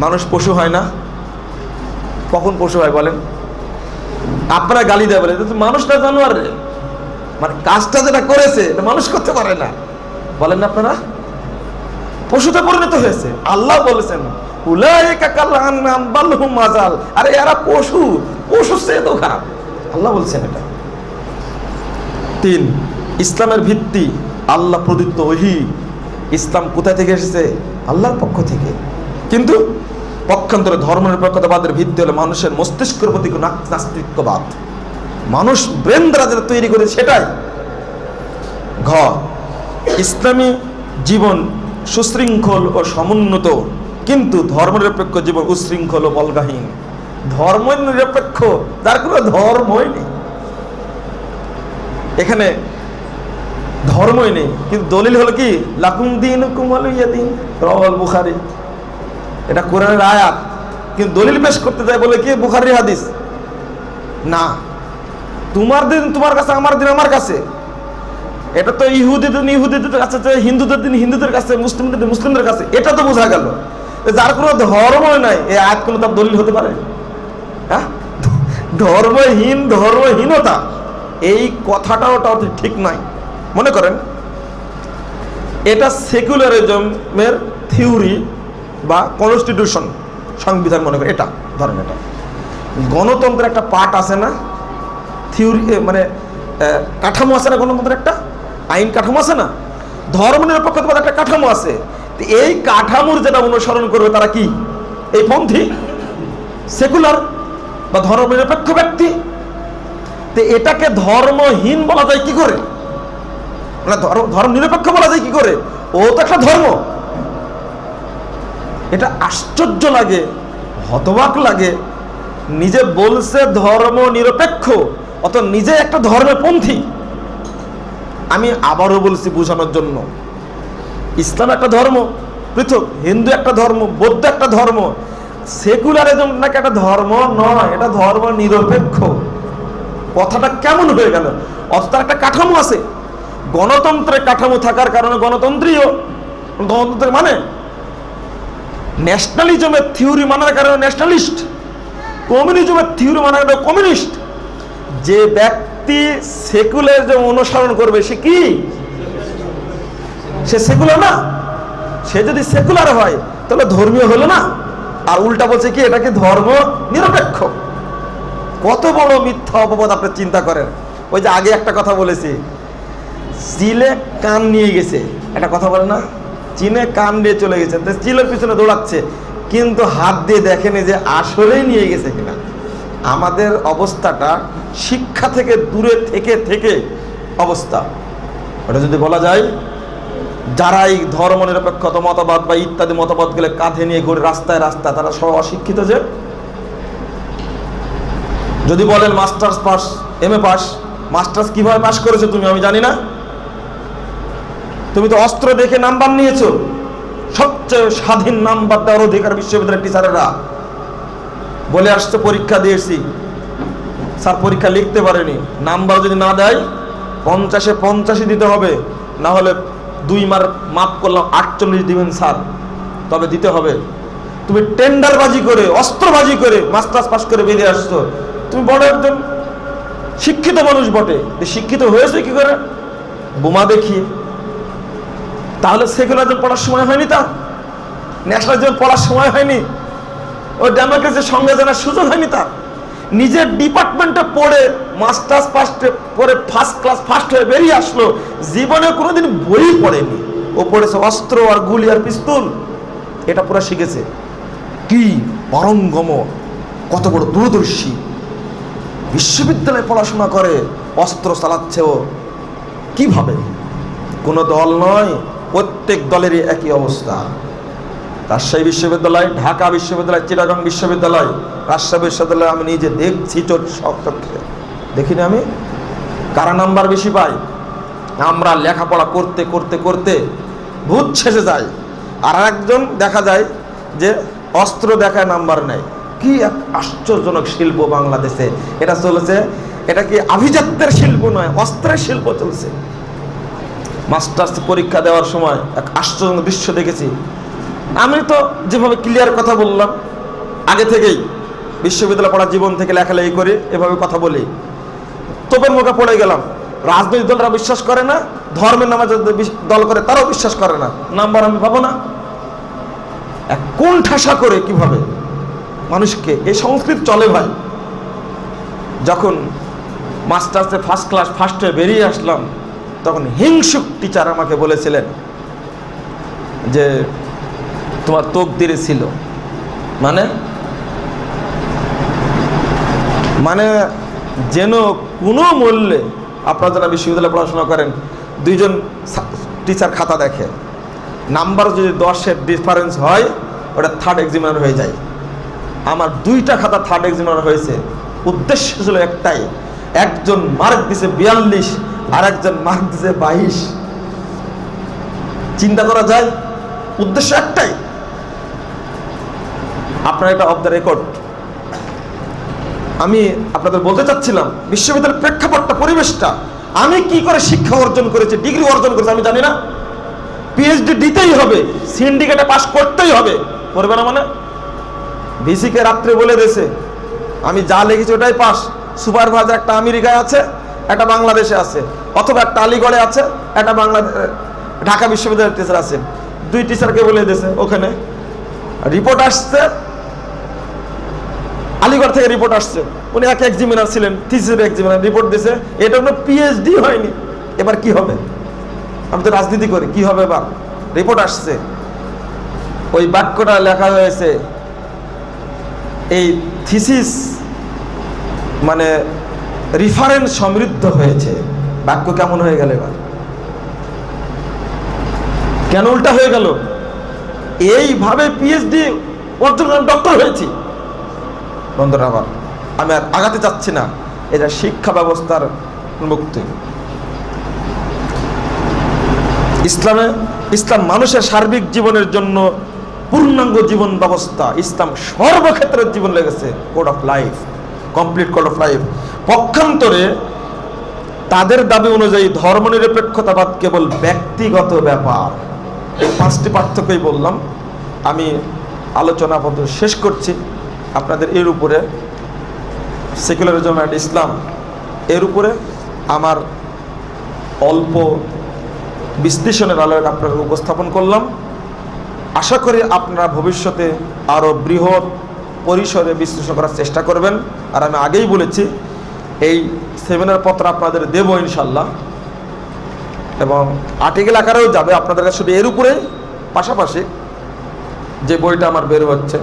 মানুষ পশু হয় না? কখন পশু হয় বলেন? আপনারা গালি দেয় বলে মানুষটা জানোয়ার রে, মানে কাজটা যেটা করেছে এটা মানুষ করতে পারে না, বলেন না আপনারা? পশুতে পরিণত হয়েছে। আল্লাহ বলেছেন উলাইকা কাল আনআম বাল হুম আযাল, আরে এরা পশু, পশু চেয়ে তো খারাপ, আল্লাহ বলছেন এটা। 3, ইসলামের ভিত্তি আল্লাহ প্রদত্ত ওহী। ইসলাম কোথা থেকে এসেছে? আল্লাহর পক্ষ থেকে। কিন্তু পক্ষান্তরে ধর্মনিরপেক্ষতাবাদের ভিত্তি হলো মানুষের মস্তিষ্কের প্রতি নাস্তিক্যবাদ। মানুষ ব্রেন দ্বারা যেটা তৈরি করে সেটাই। ইসলামী জীবন সুশৃঙ্খল ও সমুন্নত, কিন্তু ধর্মনিরপেক্ষ জীবন উশৃঙ্খল ও বলগাহীন। ধর্মনিরপেক্ষ তার কোনো ধর্মই নেই, এখানে ধর্মই নেই, কিন্তু দলিল হলো কি লাকুম দীনুকুম ওয়ালিয়া দীন, রাওয়াহুল বুখারী। এটা কোরআনের আয়াত, কিন্তু দলিল পেশ করতে যায় বলে কি বুখারীর হাদিস না। তোমার দিন তোমার কাছে, আমার দিন আমার কাছে। এটা তো ইহুদিদের কাছে, হিন্দুদের দিন হিন্দুদের কাছে, মুসলিমদের দিন মুসলিমদের কাছে। এটা তো বোঝা গেল যার কোনো ধর্মই নাই, এই আয়াত কোনো তার দলিল হতে পারে? হ্যাঁ, ধর্মহীনতা, এই কথাটাও ঠিক নাই। মনে করেন এটা সেকুলারিজমের থিওরি বা কনস্টিটিউশন, সংবিধান মনে করেন। এটা ধরেন, এটা গণতন্ত্রের একটা পার্ট আছে না, থিওরি মানে কাঠামো আছে না, গণতন্ত্রের একটা আইন কাঠামো আছে না, ধর্মনিরপেক্ষতার একটা কাঠামো আছে। এই কাঠামোর যেটা অনুসরণ করবে তারা কি? এই পন্থী, সেকুলার বা ধর্মনিরপেক্ষ ব্যক্তি। তো এটাকে ধর্মহীন বলা যায় কি করে? মানে ধর্ম নিরপেক্ষ বলা যায় কি করে? ও তো একটা ধর্ম। এটা আশ্চর্য লাগে, হতবাক লাগে। নিজে বলছে ধর্ম নিরপেক্ষ, অত নিজে একটা ধর্মের পন্থী। আমি আবারও বলছি বোঝানোর জন্য, ইসলাম একটা ধর্ম পৃথক, হিন্দু একটা ধর্ম, বৌদ্ধ একটা ধর্ম, সেকুলারিজম নাকি একটা ধর্ম নয়, এটা ধর্ম নিরপেক্ষ। কথাটা কেমন হয়ে গেল? অথচ একটা কাঠামো আছে, গণতন্ত্রের কাঠামো থাকার কারণে গণতন্ত্রীয়, গণতন্ত্রের মানে ন্যাশনালিজমের থিওরি মানার কারণে ন্যাশনালিস্ট, কমিউনিজমের থিওরি মানার কারণে কমিউনিস্ট। যে ব্যক্তি সেকুলারিজম অনুসরণ করবে সে কি? সে সেকুলার না। সে যদি সেকুলার হয় তাহলে ধর্মীয় হলো না, আর উল্টা বলছে কি এটাকে ধর্ম নিরপেক্ষ। কত বড় মিথ্যা অপবাদ আপনি চিন্তা করেন। ওই যে আগে একটা কথা বলেছি, চিলে কান নিয়ে গেছে, একটা কথা বলে না, চিনে কান দিয়ে চলে গেছে, চিলের পিছনে দৌড়াচ্ছে, কিন্তু হাত দিয়ে দেখেনি যে আসলেই নিয়ে গেছে কিনা। আমাদের অবস্থাটা শিক্ষা থেকে দূরে থেকে থেকে অবস্থা। ওটা যদি বলা যায়, যারা এই ধর্মনিরপেক্ষ মতবাদ বা ইত্যাদি মতবাদগুলো কাঁধে নিয়ে ঘুরে রাস্তায় রাস্তায়, তারা সব অশিক্ষিত। যে যদি বলেন masters pass, MA pass, masters কিভাবে পাস করেছো তুমি, আমি জানি না। তুমি তো অস্ত্র দেখে নাম্বার নিয়েছো। সবচেয়ে স্বাধীন নাম্বার দেওয়ার অধিকার বিশ্ববিদ্যালয়ের টিচারেরা। বলে আসছে পরীক্ষা দিয়েছি, স্যার পরীক্ষা লিখতে পারেনি, নাম্বার যদি না দেয় 50-এ 85 দিতে হবে, না হলে 2 মার্ক মাফ করলাম 48 দিবেন স্যার, তবে দিতে হবে। তুমি টেন্ডারবাজি করে, অস্ত্রবাজি করে মাস্টার্স পাস করে বেরিয়ে আসছো। তুমি বড় একজন শিক্ষিত মানুষ বটে, শিক্ষিত হয়েছে কি করে? বোমা দেখিয়ে। তাহলে সেকুলারিজম পড়ার সময় হয়নি, তার ন্যাশনালিজম পড়ার সময় হয়নি, ওই ডেমোক্রেসির সঙ্গে জানার সুযোগ হয়নি তার। নিজের ডিপার্টমেন্টে পড়ে মাস্টার্স পাস করে ফার্স্ট ক্লাস ফার্স্ট হয়ে বেরিয়ে আসলো, জীবনে কোনোদিন বই পড়েনি। ও পড়েছে অস্ত্র আর গুলি আর পিস্তল, এটা পুরো শিখেছে। কি পারঙ্গম, কত বড় দূরদর্শী! বিশ্ববিদ্যালয়ে পড়াশোনা করে অস্ত্র চালাচ্ছে ও কিভাবে? কোনো দল নয়, প্রত্যেক দলেরই একই অবস্থা। রাজশাহী বিশ্ববিদ্যালয়, ঢাকা বিশ্ববিদ্যালয়, চিটাগাং বিশ্ববিদ্যালয়, রাজশাহী বিশ্ববিদ্যালয় আমি নিজে দেখছি, চক্ষে দেখিনি আমি। কারা নাম্বার বেশি পায়? আমরা লেখাপড়া করতে করতে করতে ভূত ছেসে যায়, আর একজন দেখা যায় যে অস্ত্র দেখায় নাম্বার নেয়। কি এক আশ্চর্যজনক শিল্প বাংলাদেশে এটা চলেছে। এটা কি আভিজাত্যের শিল্প নয়, অস্ত্রের শিল্প চলছে। মাস্টার্স পরীক্ষা দেওয়ার সময় এক আশ্চর্যজনক দৃশ্য দেখেছি। আমি তো যেভাবে ক্লিয়ার কথা বললাম আগে থেকেই, বিশ্ববিদ্যালয় পড়ার জীবন থেকে লেখালেখি করে এভাবে কথা বলি, তোপের মুখে পড়ে গেলাম। রাজনৈতিক দলরা বিশ্বাস করে না, ধর্মের নামে দল করে তারাও বিশ্বাস করে না, নাম্বার আমি পাবো না। কোন ঠাসা করে কিভাবে মানুষকে, এই সংস্কৃতি চলে ভাই। যখন মাস্টার্সে ফার্স্ট ক্লাস ফার্স্ট হয়ে বেরিয়ে আসলাম, তখন হিংসুক টিচার আমাকে বলেছিলেন যে তোমার তকদিরে ছিল, মানে মানে যেন কোনো মূল্যে আপনারা যারা বিশ্ববিদ্যালয়ে পড়াশোনা করেন, 2 জন টিচার খাতা দেখে, নাম্বার যদি 10-এর ডিফারেন্স হয়, ওটা থার্ড এক্সামিনার হয়ে যায়। আমার 2টা খাতা থার্ড এক্সামিনার হয়েছে। উদ্দেশ্য ছিল একটাই, একজন মার্ক দিছে 42 আর একজন মার্ক দিছে 22। চিন্তা করা যায়, উদ্দেশ্য একটাই। আপনার এটা অফ দ্য রেকর্ড। আমি আপনাদের বলতে চাচ্ছিলাম বিশ্ববিদ্যালয়ের প্রেক্ষাপটটা, পরিবেশটা, আমি কি করে শিক্ষা অর্জন করেছি, ডিগ্রি অর্জন করেছি আমি জানি না। পিএইচডি দিতেই হবে, সিন্ডিকেটে পাস করতেই হবে, করবে না মানে? ভিসিকে রাত্রে বলে দিয়েছে আমি যা লিখেছি ওটাই পাস। সুপারভাইজার একটা আমেরিকায় আছে, একটা বাংলাদেশে আছে, অথবা একটা আলিগড়ে আছে, একটা ঢাকা বিশ্ববিদ্যালয়ের টিচার আছে। 2 টিচারকে বলে দিয়েছে, ওখানে রিপোর্ট আসছে, আলিগড় থেকে রিপোর্ট আসছে, উনি এক এক্সামিনার ছিলেন, থিসিসের এক্সামিনার, রিপোর্ট দিয়েছে এটা কোনো পিএইচডি হয়নি। এবার কি হবে? আমি তো রাজনীতি করি, কি হবে? এবার রিপোর্ট আসছে, ওই বাক্যটা লেখা হয়েছে, এই থিসিস মানে রেফারেন্স সমৃদ্ধ হয়েছে। বাক্য কেমন হয়ে গেল এবার? কেন উল্টা হয়ে গেল? এইভাবে পিএইচডি অর্জন করে ডক্টর হয়েছি। বন্ধুরা আবার আমি আর আগাতে চাচ্ছি না, এটা শিক্ষা ব্যবস্থার মুক্তি। ইসলাম মানুষের সার্বিক জীবনের জন্য পূর্ণাঙ্গ জীবন ব্যবস্থা। ইসলাম সর্বক্ষেত্রের জীবন লেগেছে, code of life, complete code of life. পক্ষান্তরে তাদের দাবি অনুযায়ী ধর্মনিরপেক্ষতাবাদ কেবল ব্যক্তিগত ব্যাপার। এই 5টি পার্থক্যই বললাম। আমি আলোচনা আপাতত শেষ করছি। আপনাদের এর উপরে সেকুলারিজম অ্যান্ড ইসলাম, এর উপরে আমার অল্প বিশ্লেষণের আলোকে আপনাদের উপস্থাপন করলাম। আশা করি আপনারা ভবিষ্যতে আরও বৃহৎ পরিসরে বিশ্লেষণ করার চেষ্টা করবেন। আর আমি আগেই বলেছি, এই সেমিনার পত্র আপনাদের দেব ইনশাল্লাহ, এবং আর্টিকেল আকারেও যাবে আপনাদের কাছে। শুধু এর উপরে পাশাপাশি যে বইটা আমার বের হচ্ছে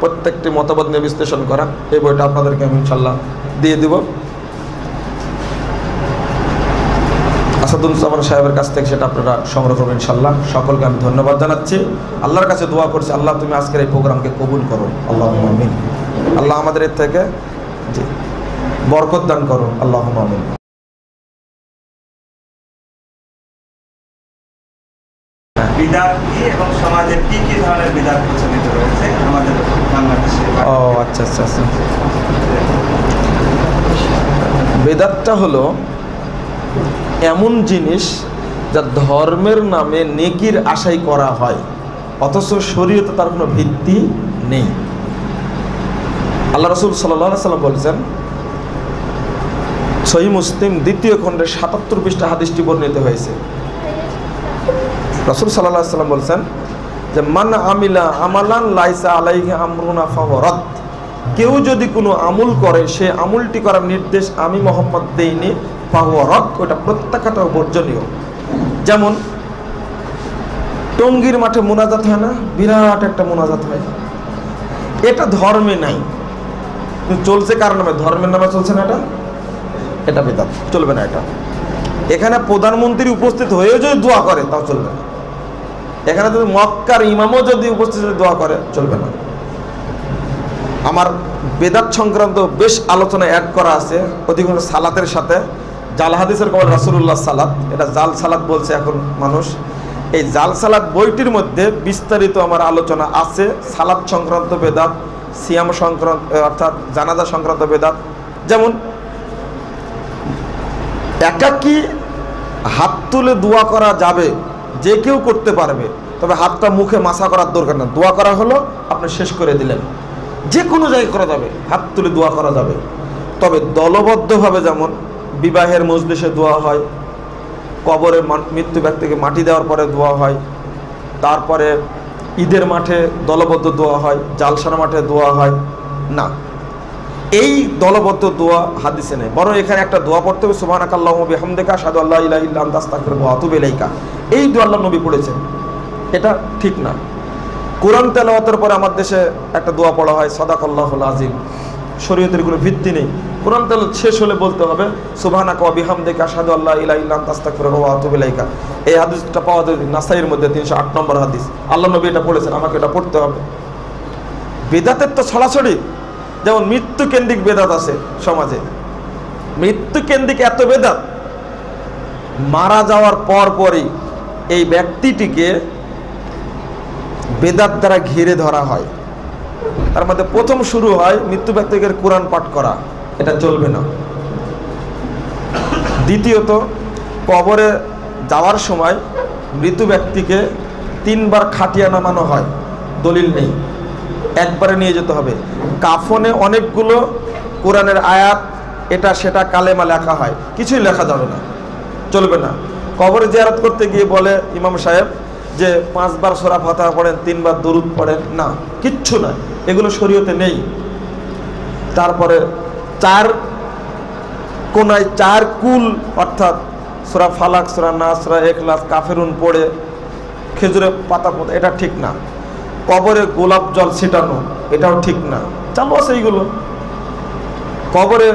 প্রত্যেকটি মতবাদ নিয়ে বিশ্লেষণ করা, এই বইটা আপনাদেরকে আমি ইনশাল্লাহ দিয়ে দিব। আসাদুজ্জামান সাহেবের কাছ থেকে সেটা আপনারা সংগ্রহ করবেন ইনশাল্লাহ। সকলকে আমি ধন্যবাদ জানাচ্ছি, আল্লাহর কাছে দোয়া করছি, আল্লাহ তুমি আজকের এই প্রোগ্রামকে কবুল করো, আল্লাহুম্মা আমিন। আল্লাহ আমাদের এর থেকে বরকত দান করো, আল্লাহুম্মা আমিন। বিদআত কি এবং সমাজে কি কি ধরনের বিদআত প্রচলিত রয়েছে আমাদের বাংলাদেশে? ও আচ্ছা আচ্ছা আচ্ছা। বিদআতটা হলো এমন জিনিস যা ধর্মের নামে নেকির আশাই করা হয়, অথচ শরীয়তে তার কোনো ভিত্তি নেই। আল্লাহ রাসূল সাল্লাল্লাহু আলাইহি ওয়াসাল্লাম বলেছেন, সহিহ মুসলিম 2য় খণ্ডের 77 পৃষ্ঠা হাদিসটি বর্ণিত হয়েছে। রাসূল সাল্লাল্লাহু আলাইহি ওয়াসাল্লাম বলেছেন যে মান আমিলা আমালান লাইসা আলাইহি আমরুনা ফাহুয়া রাদ। কেউ যদি কোনো আমল করে, সে আমলটি করার নির্দেশ আমি মুহাম্মদ দেইনি, ফাহুয়া রাদ, ওটা প্রত্যাখ্যাত ও বর্জনীয়। যেমন টঙ্গীর মাঠে মোনাজাত হয় না, বিরাট একটা মোনাজাত হয়, এটা ধর্মে নাই, চলছে কার নামে? ধর্মের নামে চলছে না, এটা বিদআত, চলবে না। এটা এখানে প্রধানমন্ত্রী উপস্থিত হয়েও যদি দোয়া করে তাও চলবে না। এখানে যদি মক্কার ইমামও যদি উপস্থিত দোয়া করে চলবে না। আমার বেদাত সংক্রান্ত বেশ আলোচনা অ্যাড করা আছে, অধিকাংশ সালাতের সাথে। জাল হাদিসের কবর রাসূলুল্লাহ সালাত, এটা জাল সালাত বলছে এখন মানুষ। এই জাল সালাত বইটির মধ্যে বিস্তারিত আমার আলোচনা আছে, সালাত সংক্রান্ত বেদাত, সিয়াম সংক্রান্ত অর্থাৎ জানাজা সংক্রান্ত বেদাত। যেমন একাকী হাত তুলে দোয়া করা যাবে, যে কেউ করতে পারবে, তবে হাতটা মুখে মাসা করার দরকার না। দোয়া করা হলো, আপনি শেষ করে দিলেন, যে কোনো জায়গায় করা যাবে, হাত তুলে দোয়া করা যাবে। তবে দলবদ্ধভাবে, যেমন বিবাহের মজলিসে দোয়া হয়, কবরে মৃত্যু ব্যক্তিকে মাটি দেওয়ার পরে দোয়া হয়, তারপরে ঈদের মাঠে দলবদ্ধ দোয়া হয়, জালসার মাঠে দোয়া হয় না, এই দলবদ্ধ দোয়া হাদিসে নেই। বরং এখানে একটা দোয়া পড়তে হবে, সুবহানাকাল্লাহুম্মা ওয়া বিহামদিকা আশহাদু আল্লা ইলাহা ইল্লা আনতা আস্তাগফিরুকা ওয়া আতুবু ইলাইকা। এই দোয়া আল্লাহর নবী পড়েছেন, এটা ঠিক না। কোরআন তেলাওয়াতের পরে আমার দেশে একটা দোয়া পড়া হয়, সাদাকাল্লাহুল আযীম, শরীয়তের কোনো ভিত্তি নেই। কোরআন তেলাওয়াত শেষ হলে বলতে হবে সুবহানাকা ওয়া বিহামদিকা আশহাদু আল্লা ইলাহা ইল্লা আনতা আস্তাগফিরুকা ওয়া আতুবু ইলাইকা। এই হাদিসটা পাওয়া যায় নাসাইর মধ্যে 308 নম্বর হাদিস। আল্লাহর নবী এটা পড়েছেন, আমাকে এটা পড়তে হবে। বিদআতের তো ছড়াছড়ি। যেমন মৃত্যু কেন্দ্রিক বেদাত আছে সমাজে, মৃত্যু কেন্দ্রিক এত বেদাত, মারা যাওয়ার পরই এই ব্যক্তিটিকে বেদাত দ্বারা ঘিরে ধরা হয়। তার মধ্যে প্রথম শুরু হয় মৃত্যু ব্যক্তিকে কোরআন পাঠ করা, এটা চলবে না। দ্বিতীয়ত, কবরে যাওয়ার সময় মৃত ব্যক্তিকে 3 বার খাটিয়া নামানো হয়, দলিল নেই, একবারে নিয়ে যেতে হবে। কাফনে অনেকগুলো কোরআনের আয়াত, এটা সেটা কালেমা লেখা হয়, কিছুই লেখা যাবে না, চলবে না। কবরে জিয়ারত করতে গিয়ে বলে ইমাম সাহেব যে 5 বার সূরা ফাতিহা পড়েন, 3 বার দরুদ পড়েন, না, কিচ্ছু না, এগুলো শরীয়তে নেই। তারপরে 4 কোনায় 4 কুল, অর্থাৎ সূরা ফালাক, সূরা নাস, সূরা ইখলাস, কাফিরুন পড়ে খেজুরের পাতা পড়ে, এটা ঠিক না। কবরে গোলাপ জল ছিটানো, এটাও ঠিক না, চালু আছে এইগুলো। কবরে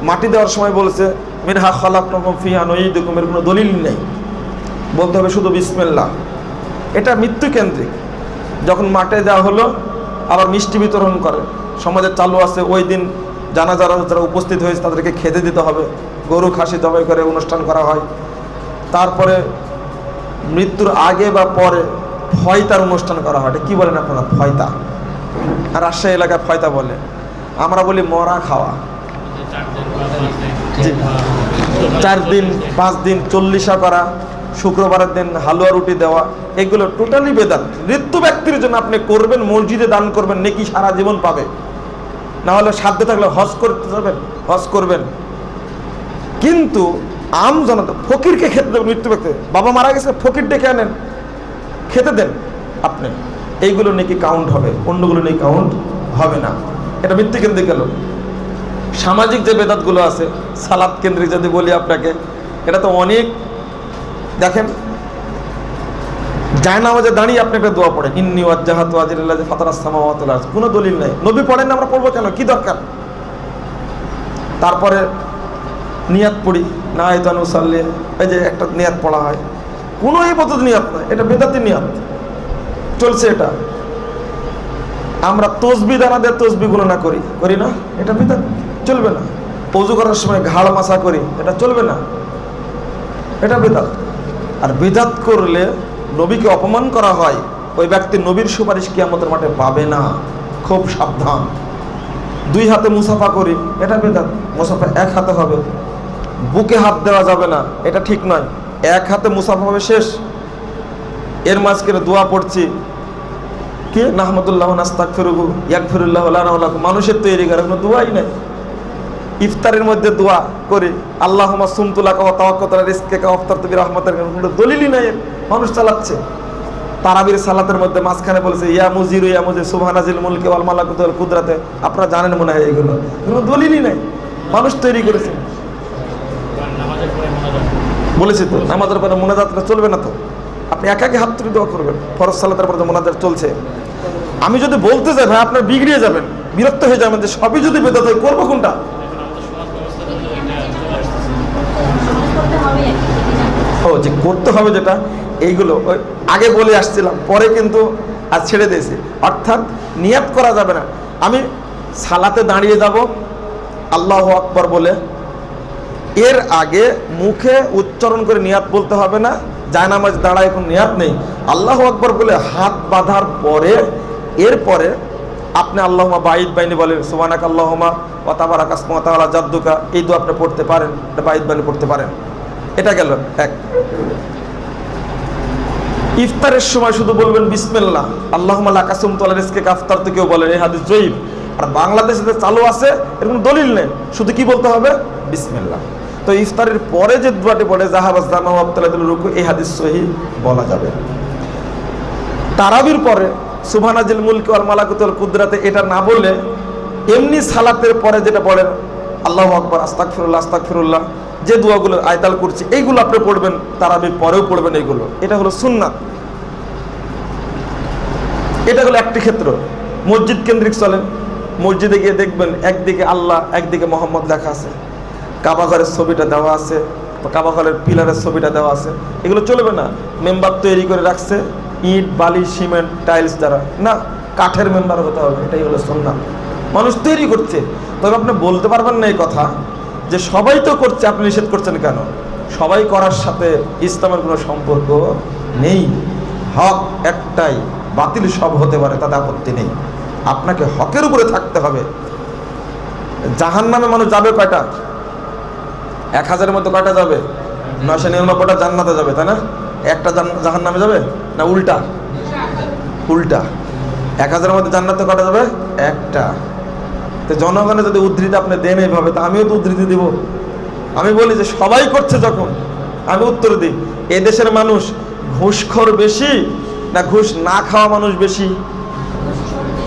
মাটি দেওয়ার সময় বলেছে মিনহা খালাকনাকুম ফিহা নুঈদুকুম, এর কোনো দলিল নেই, বলতে হবে শুধু বিসমিল্লাহ। এটা মৃত্যু কেন্দ্রিক। যখন মাঠে দেওয়া হলো, আবার মিষ্টি বিতরণ করে, সমাজে চালু আছে। ওই দিন জানাজারা যারা উপস্থিত হয়েছে তাদেরকে খেতে দিতে হবে, গরু খাসি জবাই করে অনুষ্ঠান করা হয়। তারপরে মৃত্যুর আগে বা পরে ফয়তার অনুষ্ঠান করা হয়। এটা কী বলেন আপনারা? ফয়তা। আর রাজশাহী এলাকায় ফয়তা বলে, আমরা বলি মরা খাওয়া। 4 দিন 5 দিন 40 করা, শুক্রবারের দিন হালুয়া রুটি দেওয়া, এগুলো টোটালি বেদাত। মৃত্যু ব্যক্তির জন্য আপনি করবেন, মসজিদে দান করবেন, নেকি সারা জীবন পাবে। না হলে সাধ্য থাকলে হজ করতে যাবেন, হজ করবেন। কিন্তু আম জনতা, ফকিরকে খেতে দেবেন। মৃত্যু ব্যক্তি, বাবা মারা গেছে, ফকির ডেকে আনেন, খেতে দেন আপনি, এইগুলো নাকি কাউন্ট হবে, অন্যগুলো নাকি কাউন্ট হবে না। এটা মৃত্যু কেন্দ্রিক গেল। সামাজিক যে বেদাতগুলো আছে, সালাত কেন্দ্রিক যদি বলি আপনাকে, এটা তো অনেক। দেখেন, জায়নামাজে দাঁড়িয়ে আপনি একটা দোয়া পড়েন, ইন্নী ওয়াজ্জাহাতু ওয়াজহিয়াল্লাযী ফাতারাস সামাওয়াতি ওয়াল আরদ, কোনো দলিল নাই। নবী পড়েন না, আমরা পড়বো কেন, কি দরকার? তারপরে নিয়াত পড়ি, নাওয়াইতু আন উসাল্লি, এই যে একটা নিয়াত পড়া হয়, কোনো ইবাদত নিয়াত নয়, এটা বেদাতি নিয়াত চলছে। এটা আমরা তসবিহ দানা দিয়ে তসবিহ গণনা করি না, এটা বেদাত, চলবে না। ওযু করার সময় ঘাড় মাসা করি, এটা চলবে না, এটা বেদাত। আর বেদাত করলে নবীকে অপমান করা হয়, ওই ব্যক্তি নবীর সুপারিশ কিয়ামতের মাঠে পাবে না, খুব সাবধান। 2 হাতে মুসাফা করি, এটা বেদাত, মুসাফা 1 হাতে হবে, বুকে হাত দেওয়া যাবে না, এটা ঠিক নয়, 1 হাতে মুসাফা হবে, শেষ। এর মাঝখানে দোয়া পড়ছি, কি নাহমাদুল্লাহ নাস্তাগফিরুহু ইয়াগফিরুল্লাহু লানা ওয়া লাকুম, মানুষের তৈরি করা কোনো দোয়াই নাই। ইফতারের মধ্যে দোয়া করি, আল্লাহুম্মা সুমতু লাকা ওয়া তাওয়াক্কালতু আলা রিজকিকা ওয়া আফতারতু বিরহমাতিকা, কোনো দলিলই নাই, মানুষ চালাচ্ছে। তারাবির সালাতের মধ্যে মাঝখানে বলেছে ইয়া মুজিরু ইয়া মুজির সুবহানাজিল মুলকি ওয়াল মালাকুতু ওয়াল কুদরাতে, আপনারা জানেন মনে হয় এগুলো, কোনো দলিলই নাই, মানুষ তৈরি করেছে। বলেছি তো নামাজের পরে মুনাজাতটা চলবে না, তো আপনি একাকে হাত তুলে দোয়া করবেন, ফরজ সালাতের পরে মুনাজাত চলছে। আমি যদি বলতে যাই ভাই আপনার বিগড়িয়ে যাবেন, বিরক্ত হয়ে যাবেন, যে সবই যদি বেদাত হয় করবো কোনটা? ও যে করতে হবে যেটা, এইগুলো ওই আগে বলে আসছিলাম, পরে কিন্তু আজ ছেড়ে দিয়েছি। অর্থাৎ নিয়াত করা যাবে না। আমি সালাতে দাঁড়িয়ে যাব আল্লাহু আকবার বলে, এর আগে মুখে উচ্চারণ করে নিয়াত বলতে হবে না। জায়নামাজ দাঁড়ায় কোনো নিয়াত নেই, আল্লাহু আকবার বলে হাত বাঁধার পরে এরপরে আপনি আল্লাহুম্মা বাইদ বাইনি বলেন, সুবহানাকা আল্লাহুম্মা ওয়া তাবারাকা ইসমুকা ওয়া তাআলা জাদ্দুকা, এই দোয়া আপনি পড়তে পারেন, এটা বাইদ বাইনি পড়তে পারেন। এটা গেল এক। ইফতারের সময় শুধু বলবেন বিসমিল্লাহ, আল্লাহুম্মা লাকা সুমতু আলা রিজকিকা আফতারতু, কেউ বলেন, এই হাদিস জয়ীফ। আর বাংলাদেশে চালু আছে, এরকম দলিল নেই, শুধু কি বলতে হবে? বিসমিল্লাহ। তো ইফতারের পরে যে দোয়াটি পড়ে জাহাবাজ জামা ওয়াবতালাতুল রুকু, এই হাদিস সহিহ বলা যাবে। তারাবির পরে সুবহানাজিল মুলকি ওয়াল মালাকুতু ওয়াল কুদরাতে, এটা না বলে এমনি সালাতের পরে যেটা পড়েন আল্লাহু আকবার, আস্তাগফিরুল্লাহ আস্তাগফিরুল্লাহ, যে দোয়াগুলো আয়াতাল কুরসি, এইগুলো আপনি পড়বেন, তারাবির পরেও পড়বেন এইগুলো, এটা হলো সুন্নাত। এটা হলো একটি ক্ষেত্র। মসজিদ কেন্দ্রিক চলেন, মসজিদে গিয়ে দেখবেন একদিকে আল্লাহ একদিকে মোহাম্মদ লেখা আছে, কাবা ঘরের ছবিটা দেওয়া আছে, কাবা ঘরের পিলারের ছবিটা দেওয়া আছে, এগুলো চলবে না। মেম্বার তৈরি করে রাখছে ইট বালি সিমেন্ট টাইলস দ্বারা, না, কাঠের মেম্বার হতে হবে, এটাই হলো সুন্নাত। মানুষ তৈরি করছে, তবে আপনি বলতে পারবেন না এই কথা যে সবাই তো করছে, আপনি নিষেধ করছেন কেন? সবাই করার সাথে ইসলামের কোনো সম্পর্ক নেই, হক একটাই, বাতিল সব হতে পারে, তাতে আপত্তি নেই। আপনাকে হকের উপরে থাকতে হবে। জাহান্নামে মানুষ যাবে কয়টা? 1000-এর মধ্যে কয়টা যাবে? 999টা জান্নাতে যাবে, তাই না? একটা জাহান্নামে যাবে না? উল্টা উল্টা 1000-এর মধ্যে জান্নাতে কয়টা যাবে? একটা। তো জনগণে যদি উদ্ধৃতি আপনি দেন এইভাবে, তা আমিও তো উদ্ধৃতি দিব। আমি বলি যে সবাই করছে যখন, আমি উত্তর দিই, এদেশের মানুষ ঘুষখোর বেশি না ঘুষ না খাওয়া মানুষ বেশি?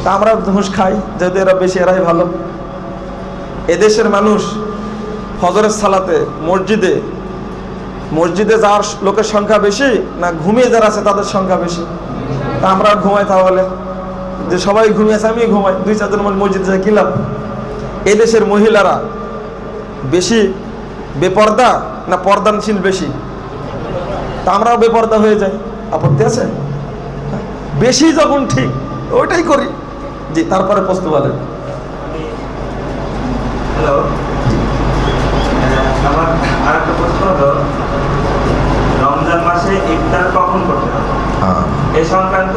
তা আমরা ঘুষ খাই, যেহেতু এরা বেশি, এরাই ভালো। এদেশের মানুষ ফজরের সালাতে মসজিদে যাওয়ার লোকের সংখ্যা বেশি না ঘুমিয়ে যারা আছে তাদের সংখ্যা বেশি? তা আমরা ঘুমাই, তাহলে যে সবাই ঘুমিয়েছে আমি ঘুমাই, 2-4 জন মসজিদে যাই, কি লাভ? এদেশের মহিলারা বেশি বেপর্দা না পর্দানশীল বেশি? তা আমরাও বেপর্দা হয়ে যাই, আপত্তি আছে? বেশি যখন ঠিক ওইটাই করি। জি, তারপরে প্রশ্ন বলেন। হ্যালো, আমার আরেকটা প্রশ্ন হলো, রমজান মাসে ইফতার কখন করতে হবে? এই সংক্রান্ত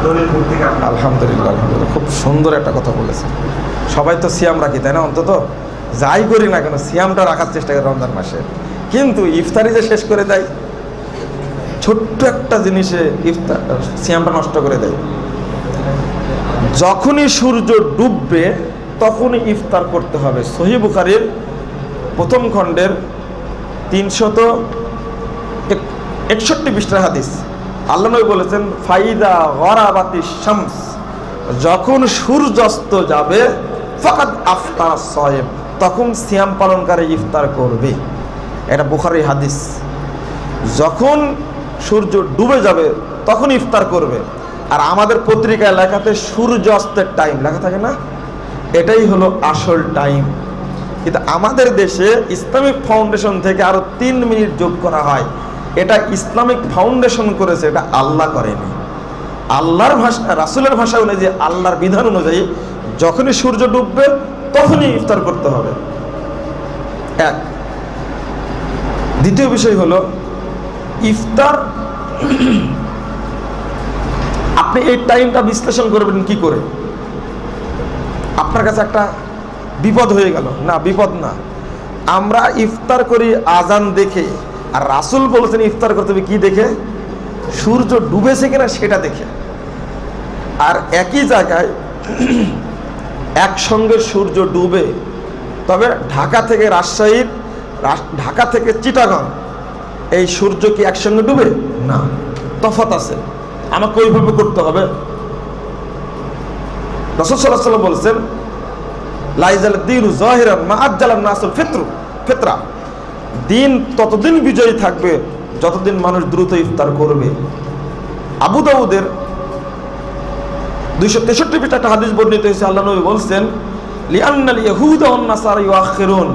দলিল ভিত্তিক। আলহামদুলিল্লাহ, আলহামদুলিল্লাহ, খুব সুন্দর একটা কথা বলেছেন। সবাই তো সিয়াম রাখি, তাই না? অন্তত যাই করি না কেন সিয়ামটা রাখার চেষ্টা করি রমজান মাসে, কিন্তু ইফতারি যে শেষ করে দেয়, ছোট্ট একটা জিনিসে ইফতার সিয়ামটা নষ্ট করে দেয়। যখনই সূর্য ডুববে তখনই ইফতার করতে হবে। সহিহ বুখারীর প্রথম খণ্ডের 361 পৃষ্ঠার হাদিস। আল্লাহ নবী বলেছেন, ফাইদা গরাবাতিশ শামস, যখন সূর্যাস্ত যাবে, ফাকাদ আফতার সায়েম, তখন সিয়াম পালনকারী ইফতার করবে। এটা বুখারীর হাদিস। যখন সূর্য ডুবে যাবে তখন ইফতার করবে। আর আমাদের পত্রিকায় লেখাতে সূর্যাস্তের টাইম লেখা থাকে না, এটাই হলো আসল টাইম। কিন্তু আমাদের দেশে ইসলামিক ফাউন্ডেশন থেকে আরো 3 মিনিট যোগ করা হয়। এটা ইসলামিক ফাউন্ডেশন করেছে, এটা আল্লাহ করেনি। আল্লাহর ভাষা, রাসূলের ভাষা অনুযায়ী, আল্লাহর বিধান অনুযায়ী যখনই সূর্য ডুববে তখনই ইফতার করতে হবে। এক। দ্বিতীয় বিষয় হলো ইফতার, আপনি এই টাইমটা বিশ্লেষণ করবেন কি করে? আপনার কাছে একটা বিপদ হয়ে গেল না, বিপদ না। আমরা ইফতার করি আজান দেখে, আর রাসূল বলেছেন ইফতার করতে হবে কি দেখে? সূর্য ডুবেছে কিনা সেটা দেখে। আর একই জায়গায় একসঙ্গে সূর্য ডুবে, তবে ঢাকা থেকে রাজশাহীর, ঢাকা থেকে চিটাগাং এই সূর্য কি একসঙ্গে ডুবে না, তফাৎ আছে। আমাকে ওইভাবে করতে হবে। রাসূল সাল্লাল্লাহু আলাইহি ওয়াসাল্লাম বলেছেন লাইজাল দীনু যাহিরান মা আজ্জালান নাসুল ফিতরা, দিন ততদিন বিজয়ী থাকবে যতদিন মানুষ দ্রুত ইফতার করবে। আবু দাউদের 263 পৃষ্ঠা একটা হাদিস বর্ণিত হয়েছে। আল্লাহ নবী বলছেন লিআন্নাল ইয়াহুদা ওয়ান নাসারা ইউআখিরুন,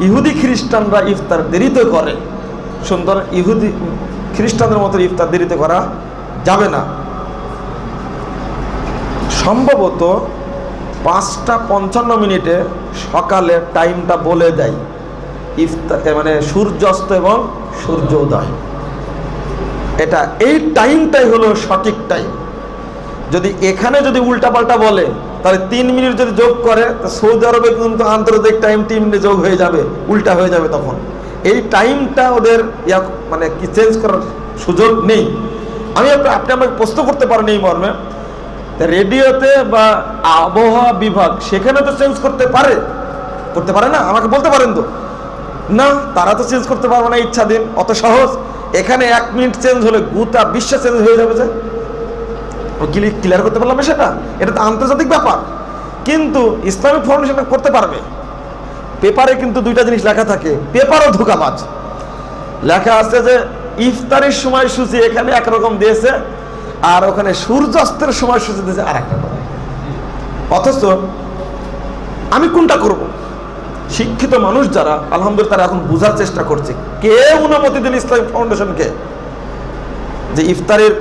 ইহুদি খ্রিস্টানরা ইফতার দেরিতে করে। সুন্দর, ইহুদি খ্রিস্টানদের মতো ইফতার দেরিতে করা যাবে না। সম্ভবত 5:55 সকালে টাইমটা বলে দেয় ইফতার, মানে সূর্যাস্ত এবং সূর্যোদয়। এটা এই টাইমটাই হলো সঠিক টাইম। যদি এখানে যদি উল্টাপাল্টা বলে তাহলে 3 মিনিট যদি যোগ করে, সৌদি আরবে কিন্তু আন্তর্জাতিক টাইম 3 মিনিট যোগ হয়ে যাবে, উল্টা হয়ে যাবে। তখন এই টাইমটা ওদের মানে কি চেঞ্জ করার সুযোগ নেই। আপনি আমাকে প্রশ্ন করতে পারেন এই মর্মে, রেডিওতে বা আবহাওয়া বিভাগ সেখানে তো চেঞ্জ করতে পারে না? আমাকে বলতে পারেন তো না, তারা তো চেঞ্জ করতে পারবে না ইচ্ছাধীন, অত সহজ। এখানে 1 মিনিট চেঞ্জ হলে গোটা বিশ্ব চেঞ্জ হয়ে যাবে। যে ক্লিয়ার করতে পারলাম সেটা, এটা তো আন্তর্জাতিক ব্যাপার। কিন্তু ইসলামিক ফাউন্ডেশন করতে পারবে। পেপারে কিন্তু 2টা জিনিস লেখা থাকে, পেপারও ধোঁকাবাজ। লেখা আছে যে ইফতারের সময়সূচি এখানে একরকম দিয়েছে, আর ওখানে সূর্যাস্তের সময়সূচি দিয়েছে আর একটা। অথচ আমি কোনটা করব? শিক্ষিত মানুষ যারা, আলহামদুলিল্লাহ, তারা এখন বোঝার চেষ্টা করছে। কে অনুমতি দিল ইসলামিক ফাউন্ডেশনকে যে ইফতারের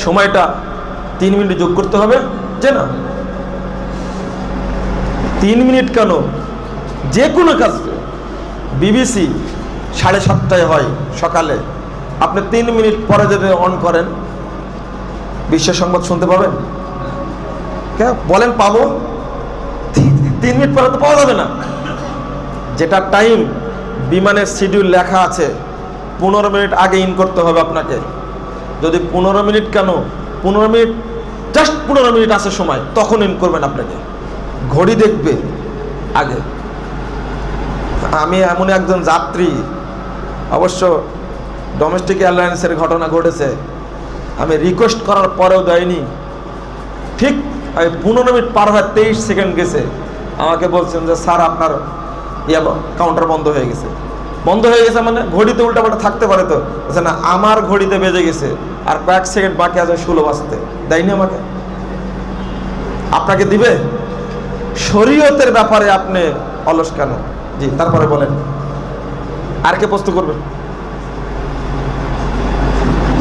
সময়টা 3 মিনিট যোগ করতে হবে? যে না, 3 মিনিট কেন, যে কোনো কাজ। বিবিসি 7:30 হয় সকালে, আপনি 3 মিনিট পরে যদি অন করেন বিশ্ব সংবাদ শুনতে পাবেন? বলেন পাবো? 3 মিনিট পরে তো পাওয়া যাবে না। যেটা টাইম বিমানের শিডিউল লেখা আছে, 15 মিনিট আগে ইন করতে হবে আপনাকে। যদি 15 মিনিট কেন, 15 মিনিট, জাস্ট 15 মিনিট আছে সময়, তখন ইন করবেন আপনাকে। ঘড়ি দেখবে আগে। আমি এমন একজন যাত্রী, অবশ্য ডোমেস্টিক এয়ারলাইন্সের ঘটনা ঘটেছে, আমি রিকোয়েস্ট করার পরেও দেয়নি। ঠিক 15 মিনিট পার হয় 23 সেকেন্ড গেছে, আমাকে বলছেন যে স্যার আপনার কাউন্টার বন্ধ হয়ে গেছে। বন্ধ হয়ে গেছে মানে ঘড়িতে উল্টাপাল্টা থাকতে পারে তো? বলছে না, আমার ঘড়িতে বেজে গেছে আর কয়েক সেকেন্ড বাকি আছে 16 বাজতে। দেয়নি আমাকে। আপনাকে দিবে? শরীয়তের ব্যাপারে আপনি অলস কেন? জি, তারপরে বলেন, আর কে প্রশ্ন করবে?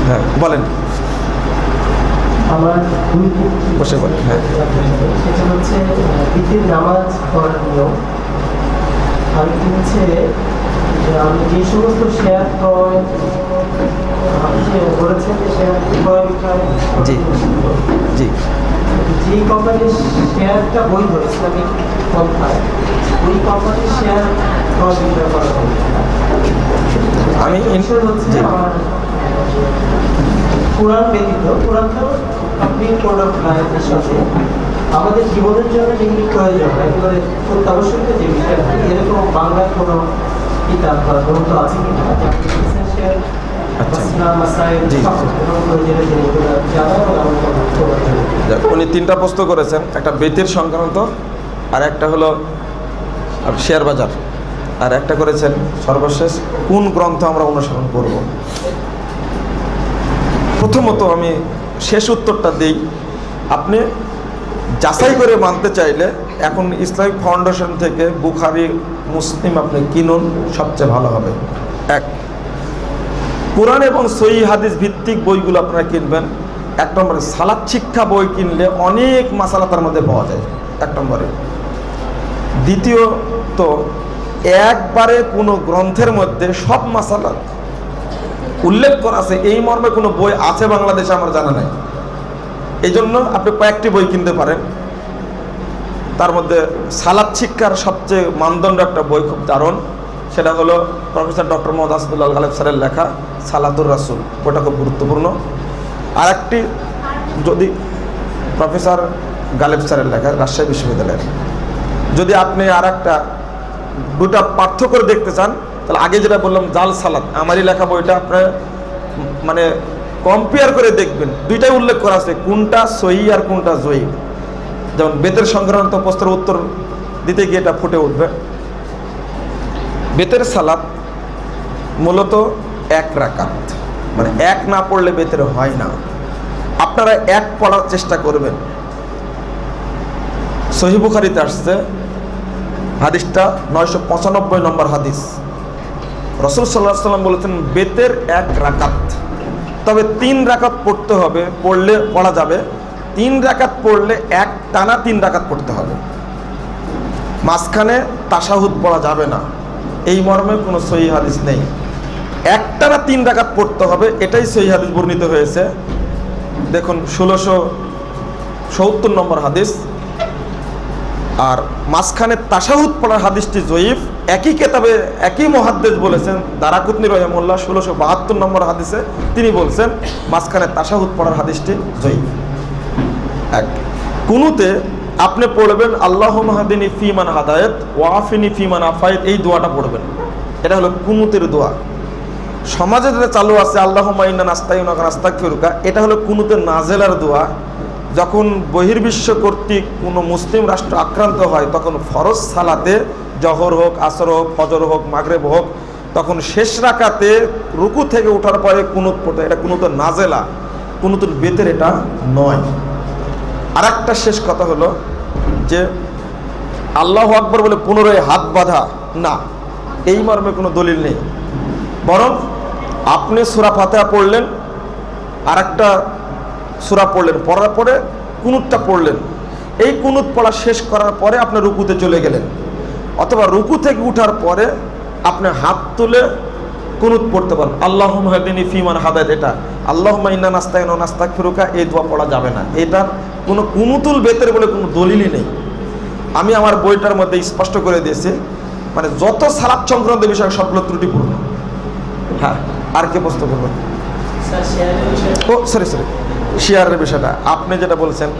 হ্যাঁ বলেন, আমার বসে বলেন। হ্যাঁ, সেটা হচ্ছে ঈদের নামাজ পড়ার নিয়ম। আরেকটি হচ্ছে যে আমি যে সমস্ত শেয়ার ক্রয়, আপনি যে বলেছেন যে শেয়ার ক্রয় বিক্রয়, জি জি, যে কোম্পানির শেয়ারটা বৈধ ইসলামিক পন্থায়, ওই কোম্পানির শেয়ার ক্রয় বিক্রয় করা হবে। আমি হচ্ছে আমার কোরআন ব্যতীত, কোরআনটা আপনি প্রোডাক্ট লাইনের সাথে আমাদের জীবনের জন্য যেগুলি প্রয়োজন, একেবারে অত্যাবশ্যক যে বিষয়টি, এরকম বাংলায় কোনো কিতাব বা গ্রন্থ আছে কিনা উনি 3টা প্রশ্ন করেছেন, একটা বেতের সংক্রান্ত, আর একটা হলো শেয়ার বাজার, আর একটা করেছেন সর্বশেষ কোন গ্রন্থ আমরা অনুসরণ করব। প্রথমত আমি শেষ উত্তরটা দিই, আপনি যাচাই করে মানতে চাইলে এখন ইসলামিক ফাউন্ডেশন থেকে বুখারি মুসলিম আপনি কিনুন, সবচেয়ে ভালো হবে। এক, কোরআন এবং সহিহ হাদিস ভিত্তিক বইগুলো আপনারা কিনবেন। এক নম্বরে সালাত শিক্ষা বই কিনলে অনেক মাসালা তার মধ্যে পাওয়া যায়, এক নম্বরে। দ্বিতীয়ত, একবারে কোনো গ্রন্থের মধ্যে সব মাসালা উল্লেখ করা আছে এই মর্মে কোনো বই আছে বাংলাদেশে আমার জানা নাই। এই জন্য আপনি কয়েকটি বই কিনতে পারেন। তার মধ্যে সালাত শিক্ষার সবচেয়ে মানদণ্ড একটা বই খুব দারুণ, সেটা হলো প্রফেসর ডক্টর মোহাম্মদ আসাদুল্লাহ গালেব স্যারের লেখা সালাতুর রাসূল, ওটা খুব গুরুত্বপূর্ণ। আর একটি যদি প্রফেসর গালেব স্যারের লেখা রাজশাহী বিশ্ববিদ্যালয়ের, যদি আপনি আর একটা দুটা পার্থক্য করে দেখতে চান তাহলে আগে যেটা বললাম জাল সালাত, আমারই লেখা বইটা আপনার মানে কম্পেয়ার করে দেখবেন, দুইটাই উল্লেখ করা আছে কোনটা সহিহ আর কোনটা জয়ীফ। যেমন বেতের সংক্রান্ত প্রশ্নের উত্তর দিতে গিয়ে এটা ফুটে উঠবে। বেতের সালাত মূলত এক রাকাত, মানে এক না পড়লে বেতের হয় না। আপনারা এক পড়ার চেষ্টা করবেন। সহিহ বুখারীতে আসছে হাদিসটা 995 নম্বর হাদিস। রাসূল সাল্লাল্লাহু আলাইহি ওয়াসাল্লাম বলেছেন বেতের এক রাকাত, তবে 3 রাকাত পড়তে হবে, পড়া যাবে। 3 রাকাত পড়লে এক টানা 3 রাকাত পড়তে হবে, মাঝখানে তাশাহুদ পড়া যাবে না, এই মর্মে কোনো সহিহ হাদিস নেই। একটানা 3 রাকাত পড়তে হবে, এটাই সহিহ হাদিস বর্ণিত হয়েছে। দেখুন 1670 নম্বর হাদিস। আর মাঝখানে তাশাহুদ পড়ার হাদিসটি জয়ীফ। একই কেতাবে একই মুহাদ্দিস বলেছেন, দারাকুতনি রাহিমাহুল্লাহ 1672 নম্বর হাদিসে তিনি বলছেন মাঝখানে তাশাহুদ পড়ার হাদিসটি জয়ীফ। এক, কুনুতে আপনি পড়বেন আল্লাহুম্মা হাদিনি ফিমান হাদায়াত ওয়া আফিনি ফিমান আফায়াত, এই দোয়াটা পড়বেন। এটা হলো কুনুতের দোয়া। সমাজে যেটা চালু আছে আল্লাহুম্মা ইন্না নাস্তাইনুকা ওয়া নাস্তাগফিরুকা, এটা হলো কুনুতের নাজেলার দোয়া। যখন বহির্বিশ্ব কর্তৃক কোনো মুসলিম রাষ্ট্র আক্রান্ত হয় তখন ফরজ সালাতে, জহর হোক, আসর হোক, ফজর হোক, মাগরিব হোক, তখন শেষ রাকাতে রুকু থেকে ওঠার পরে কুনুত পড়তে, এটা কুনুতের নাজেলা, কুনুতুল বেতের এটা নয়। আর একটা শেষ কথা হলো যে আল্লাহু আকবার বলে পুনরায় হাত বাঁধা না, এই মর্মে কোনো দলিল নেই। বরং আপনি সূরা ফাতিহা পড়লেন, আর একটা সূরা পড়লেন, পড়ার পরে কুনুতটা পড়লেন, এই কুনুত পড়া শেষ করার পরে আপনি রুকুতে চলে গেলেন, অথবা রুকু থেকে উঠার পরে আপনি হাত তুলে কুনুত পড়তে পারেন। আল্লাহুম্মা হাদিনি ফিমান হাদায়াত, এটা আল্লাহুম্মা ইন্না নাস্তাইনু ওয়া নাস্তাগফিরুকা, এই দোয়া পড়া যাবে না। এটার কোনো কুনুতুল বেতের বলে কোনো দলিলই নেই। আমি আমার বইটার মধ্যে স্পষ্ট করে দিয়েছি, মানে যত সালাত সংক্রান্ত বিষয় সবগুলো ত্রুটিপূর্ণ। হ্যাঁ, আর কে প্রশ্ন করবেন? ও সরি, শেয়ারের বিষয়টা আপনি যেটা বলছেন,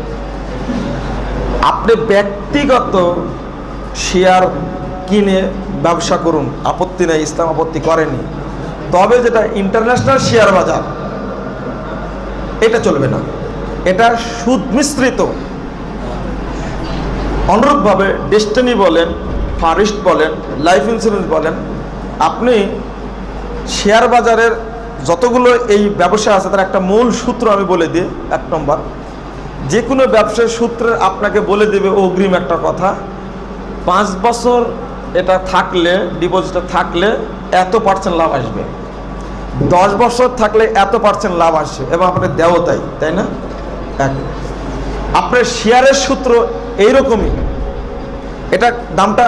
আপনি ব্যক্তিগত শেয়ার কিনে ব্যবসা করুন, আপত্তি নেই, ইসলাম আপত্তি করেনি। তবে যেটা ইন্টারন্যাশনাল শেয়ার বাজার, এটা চলবে না, এটা সুদ মিশ্রিত। অনুরূপভাবে ডেস্টিনি বলেন, ফারিস্ট বলেন, লাইফ ইন্স্যুরেন্স বলেন, আপনি শেয়ার বাজারের যতগুলো এই ব্যবসা আছে তার একটা মূল সূত্র আমি বলে দিই। 1 নম্বর, যে কোনো ব্যবসার সূত্রে আপনাকে বলে দেবে অগ্রিম একটা কথা, 5 বছর এটা থাকলে, ডিপোজিটটা থাকলে এত% লাভ আসবে, 10 বছর থাকলে এত% লাভ আসবে, এবং আপনাকে দেও তাই না? আপনার শেয়ারের সূত্র এইরকমই, এটা দামটা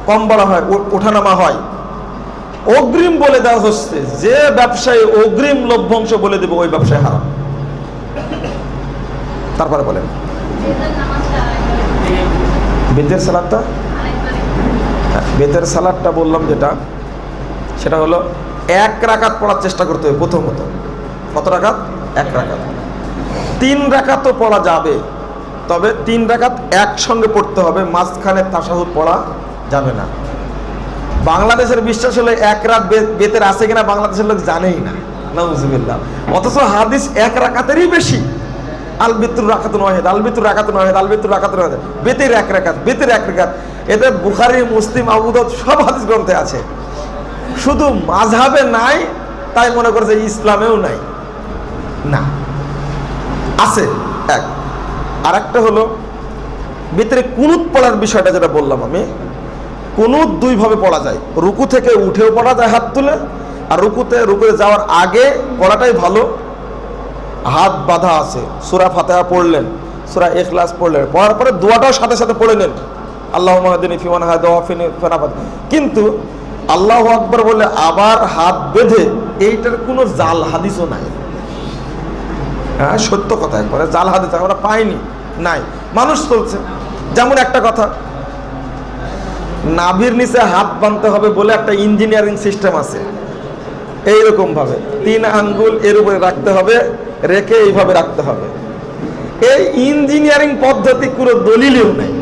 কম বলা হয়, ওঠানামা হয়। অগ্রিম বলে দেওয়া হচ্ছে, যে ব্যবসায়ী অগ্রিম লভ্যাংশ বলে দেবে ওই ব্যবসায় হারাম। তারপরে বলেন বেতের সালাদটা, বেতের সালাদটা বললাম যেটা, সেটা হলো 1 রাকাত পড়ার চেষ্টা করতে হবে প্রথমত। কত রাকাত? 1 রাকাত। 3 রাকাতও পড়া যাবে, তবে 3 রাকাত একসঙ্গে পড়তে হবে, মাঝখানে তাশাহুদ পড়া যাবে না। বাংলাদেশের বিশ্বাস হলে 1 রাত বেতের আছে কিনা বাংলাদেশের লোক জানেই না, নাউজুবিল্লাহ। অথচ হাদিস 1 রাকাতেরই বেশি। আল বিত্রুর রাকাতুন ওয়াহিদ, আল বিত্রুর রাকাতুন ওয়াহিদ, আল বিত্রুর রাকাতুন ওয়াহিদ, বেতের 1 রাকাত, বেতের 1 রাকাত। এতে বুখারী, মুসলিম, আবু দাউদ সব হাদিস গ্রন্থে আছে। শুধু মাযহাবে নাই তাই মনে করছে ইসলামেও নাই না। আছে এক। আর একটা হলো ভিতরে কুনুত পড়ার বিষয়টা যেটা বললাম আমি, কুনুত দুইভাবে পড়া যায়, রুকু থেকে উঠেও পড়া যায় হাত তুলে, আর রুকুতে যাওয়ার আগে পড়াটাই ভালো। হাত বাঁধা আছে, সূরা ফাতিহা পড়লেন, সূরা ইখলাস পড়লেন, পড়ার পরে দোয়াটাও সাথে সাথে পড়ে নেন, আল্লাহুম্মা হদিনি ফিমান হাদা ওয়া আফিনি ফিমান আফাদ। কিন্তু আল্লাহু আকবার বলে আবার হাত বেঁধে, এইটার কোনো জাল হাদিসও নাই। হ্যাঁ, সত্য কথা, একবারে জাল হাদিস আমরা পাইনি, নাই, মানুষ চলছে। যেমন একটা কথা, নাভির নিচে হাত বাঁধতে হবে বলে একটা ইঞ্জিনিয়ারিং সিস্টেম আছে, এইরকম ভাবে 3 আঙ্গুল এর উপরে রাখতে হবে, রেখে এইভাবে রাখতে হবে। এই ইঞ্জিনিয়ারিং পদ্ধতি কোনো দলিলেও নেই,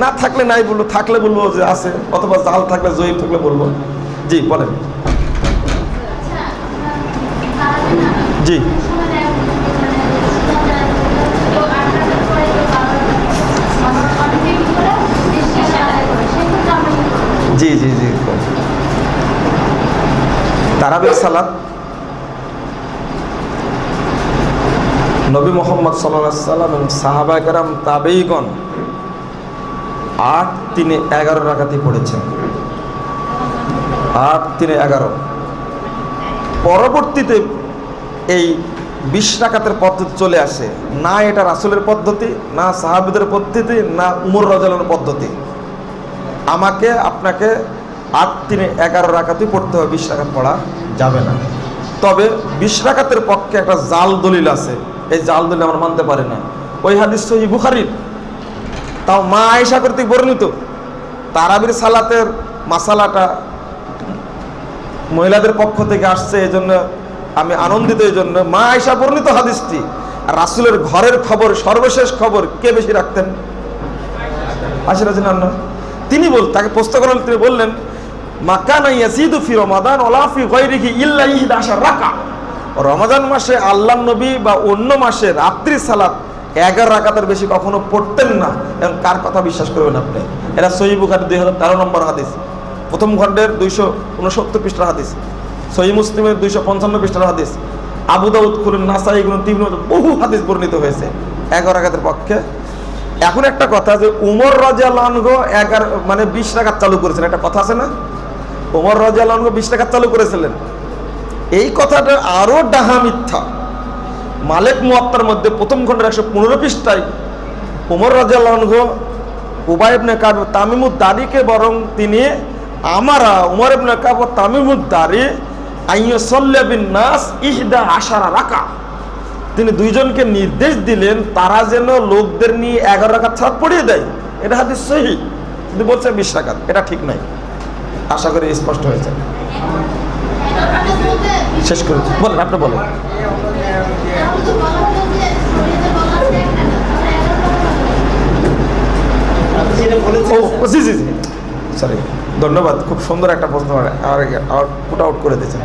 না থাকলে নাই বলবো, থাকলে বলবো যে আছে, অথবা জাল থাকলে জয়ীব থাকলে বলবো। জি বলেন। জি জি জি জি তারাবির সালাত নবী মুহাম্মদ সাল্লাল্লাহু আলাইহি সাল্লাম এবং সাহাবা কেরাম তাবেঈগণ 8-3-11 রাকাতই পড়েছেন, 8-3-11। পরবর্তীতে এই 20 রাকাতের পদ্ধতি চলে আসে, না এটা রাসূলের পদ্ধতি, না সাহাবীদের পদ্ধতি, না উমর রাদিয়াল্লাহু আনহুর পদ্ধতি। আমাকে আপনাকে 8-3-11 রাকাতই পড়তে হবে, 20 রাকাত পড়া যাবে না। তবে 20 রাকাতের পক্ষে একটা জাল দলিল আছে, এই জাল দলিল আমরা মানতে পারি না। ওই হাদিস সহিহ বুখারীর, তাও মা আয়েশা কর্তৃক বর্ণিত। তারাবির সালাতের মাসালাটা মহিলাদের পক্ষ থেকে আসছে, এই জন্য আমি আনন্দিত। এই জন্য মা আয়েশা বর্ণিত হাদিসটি, রাসূলের ঘরের খবর, সর্বশেষ খবর কে বেশি রাখতেন? আয়েশা রাদিয়াল্লাহু আনহা। তিনি তাকে প্রশ্ন করলেন, তিনি বললেন, মাকানা ইয়াজিদু ফি রমাদান ওয়ালা ফি গায়রিহি ইল্লা 11 রাকাত। রমাদান মাসে আল্লাহর নবী বা অন্য মাসে রাত্রি সালাত 11 রাকাতের বেশি কখনো পড়তেন না। এবং কার কথা বিশ্বাস করবেন আপনি? এটা সহিহ বুখারী 2013 নম্বর হাদিস, প্রথম খণ্ডের 269 পৃষ্ঠার হাদিস, সহিহ মুসলিমের 255 পৃষ্ঠার হাদিস, আবু দাউদ খুলুন, নাসাই গুলো বহু হাদিস বর্ণিত হয়েছে 11 রাকাতের পক্ষে। এখন একটা কথা, যে উমর রাদিয়াল্লাহু আনহু 20 রাকাত চালু করেছিলেন, একটা কথা আছে না, উমর রাদিয়াল্লাহু আনহু 20 রাকাত চালু করেছিলেন। এই কথাটা আরো ডাহা মিথ্যা। মালিক মুয়াত্তার মধ্যে প্রথম খণ্ডের 115 পৃষ্ঠায় উমর রাদিয়াল্লাহু আনহু উবাই ইবনে কাব তামিমুদ দারিকে বরং তিনি উমর ইবনে কাব তামিমুদ দারি আইয়ুসাল্লি বিন নাস 11 রাকাত, তিনি দুইজনকে নির্দেশ দিলেন তারা যেন লোকদের নিয়ে 11 রাকাত সালাত পড়িয়ে দেয়। এটা হাদিস সহিহ, কিন্তু বলছে 20 রাকাত, এটা ঠিক নাই। আশা করি স্পষ্ট হয়েছে। শেষ করেছি, বলেন, আপনি বলেন। জি জি জি সরি, ধন্যবাদ, খুব সুন্দর একটা প্রশ্ন আর পুট আউট করে দিয়েছেন।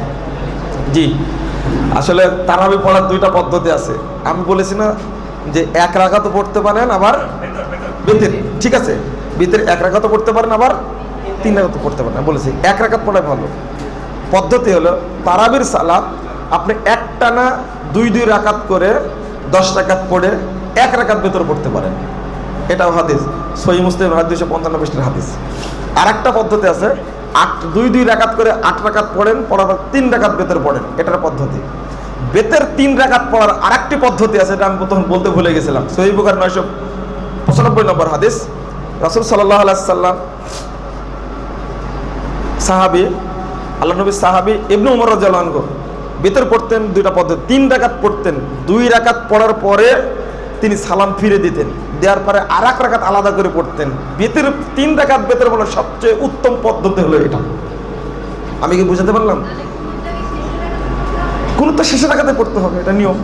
জি, আসলে তারাবি পড়ার 2টা পদ্ধতি আছে। আমি বলেছি না যে 1 রাকাতও পড়তে পারেন, আবার বিতির, ঠিক আছে, বিতির 1 রাকাতও পড়তে পারেন, আবার 3 রাকাতও পড়তে পারেন। বলেছি 1 রাকাত পড়াই ভালো। পদ্ধতি হলো তারাবির সালাত আপনি একটানা 2-2 রাকাত করে 10 রাকাত পড়ে 1 রাকাত ভেতর পড়তে পারেন, এটাও হাদিস, সহিহ মুসলিম 255 পৃষ্ঠার হাদিস। আর একটা পদ্ধতি আছে, 2-2 রাকাত করে 8 রাকাত পড়েন, পড়ার পর 3 রাকাত ভেতর পড়েন, এটার পদ্ধতি। বেতের 3 রাকাত পড়ার আরেকটি পদ্ধতি আছে, এটা আমি প্রথম বলতে ভুলে গেছিলাম। সহিহ বুখারী 995 নম্বর হাদিস, রাসূল সাল্লাল্লাহু আলাইহি সাল্লাম সাহাবী, আল্লাহ নবী সাহাবী ইবনে উমর রাদিয়াল্লাহু আনহু বেতের পড়তেন 2টা পদ্ধতি। 3 রাকাত পড়তেন, 2 রাকাত পড়ার পরে তিনি সালাম ফিরে দিতেন, দেওয়ার পরে আর 1 রাকাত আলাদা করে পড়তেন। বেতের 3 রাকাত বেতের বলার সবচেয়ে উত্তম পদ্ধতি হলো এটা। আমি কি বুঝাতে পারলাম? কোন তো শেষে রাকাতে পড়তে হবে, এটা নিয়ম।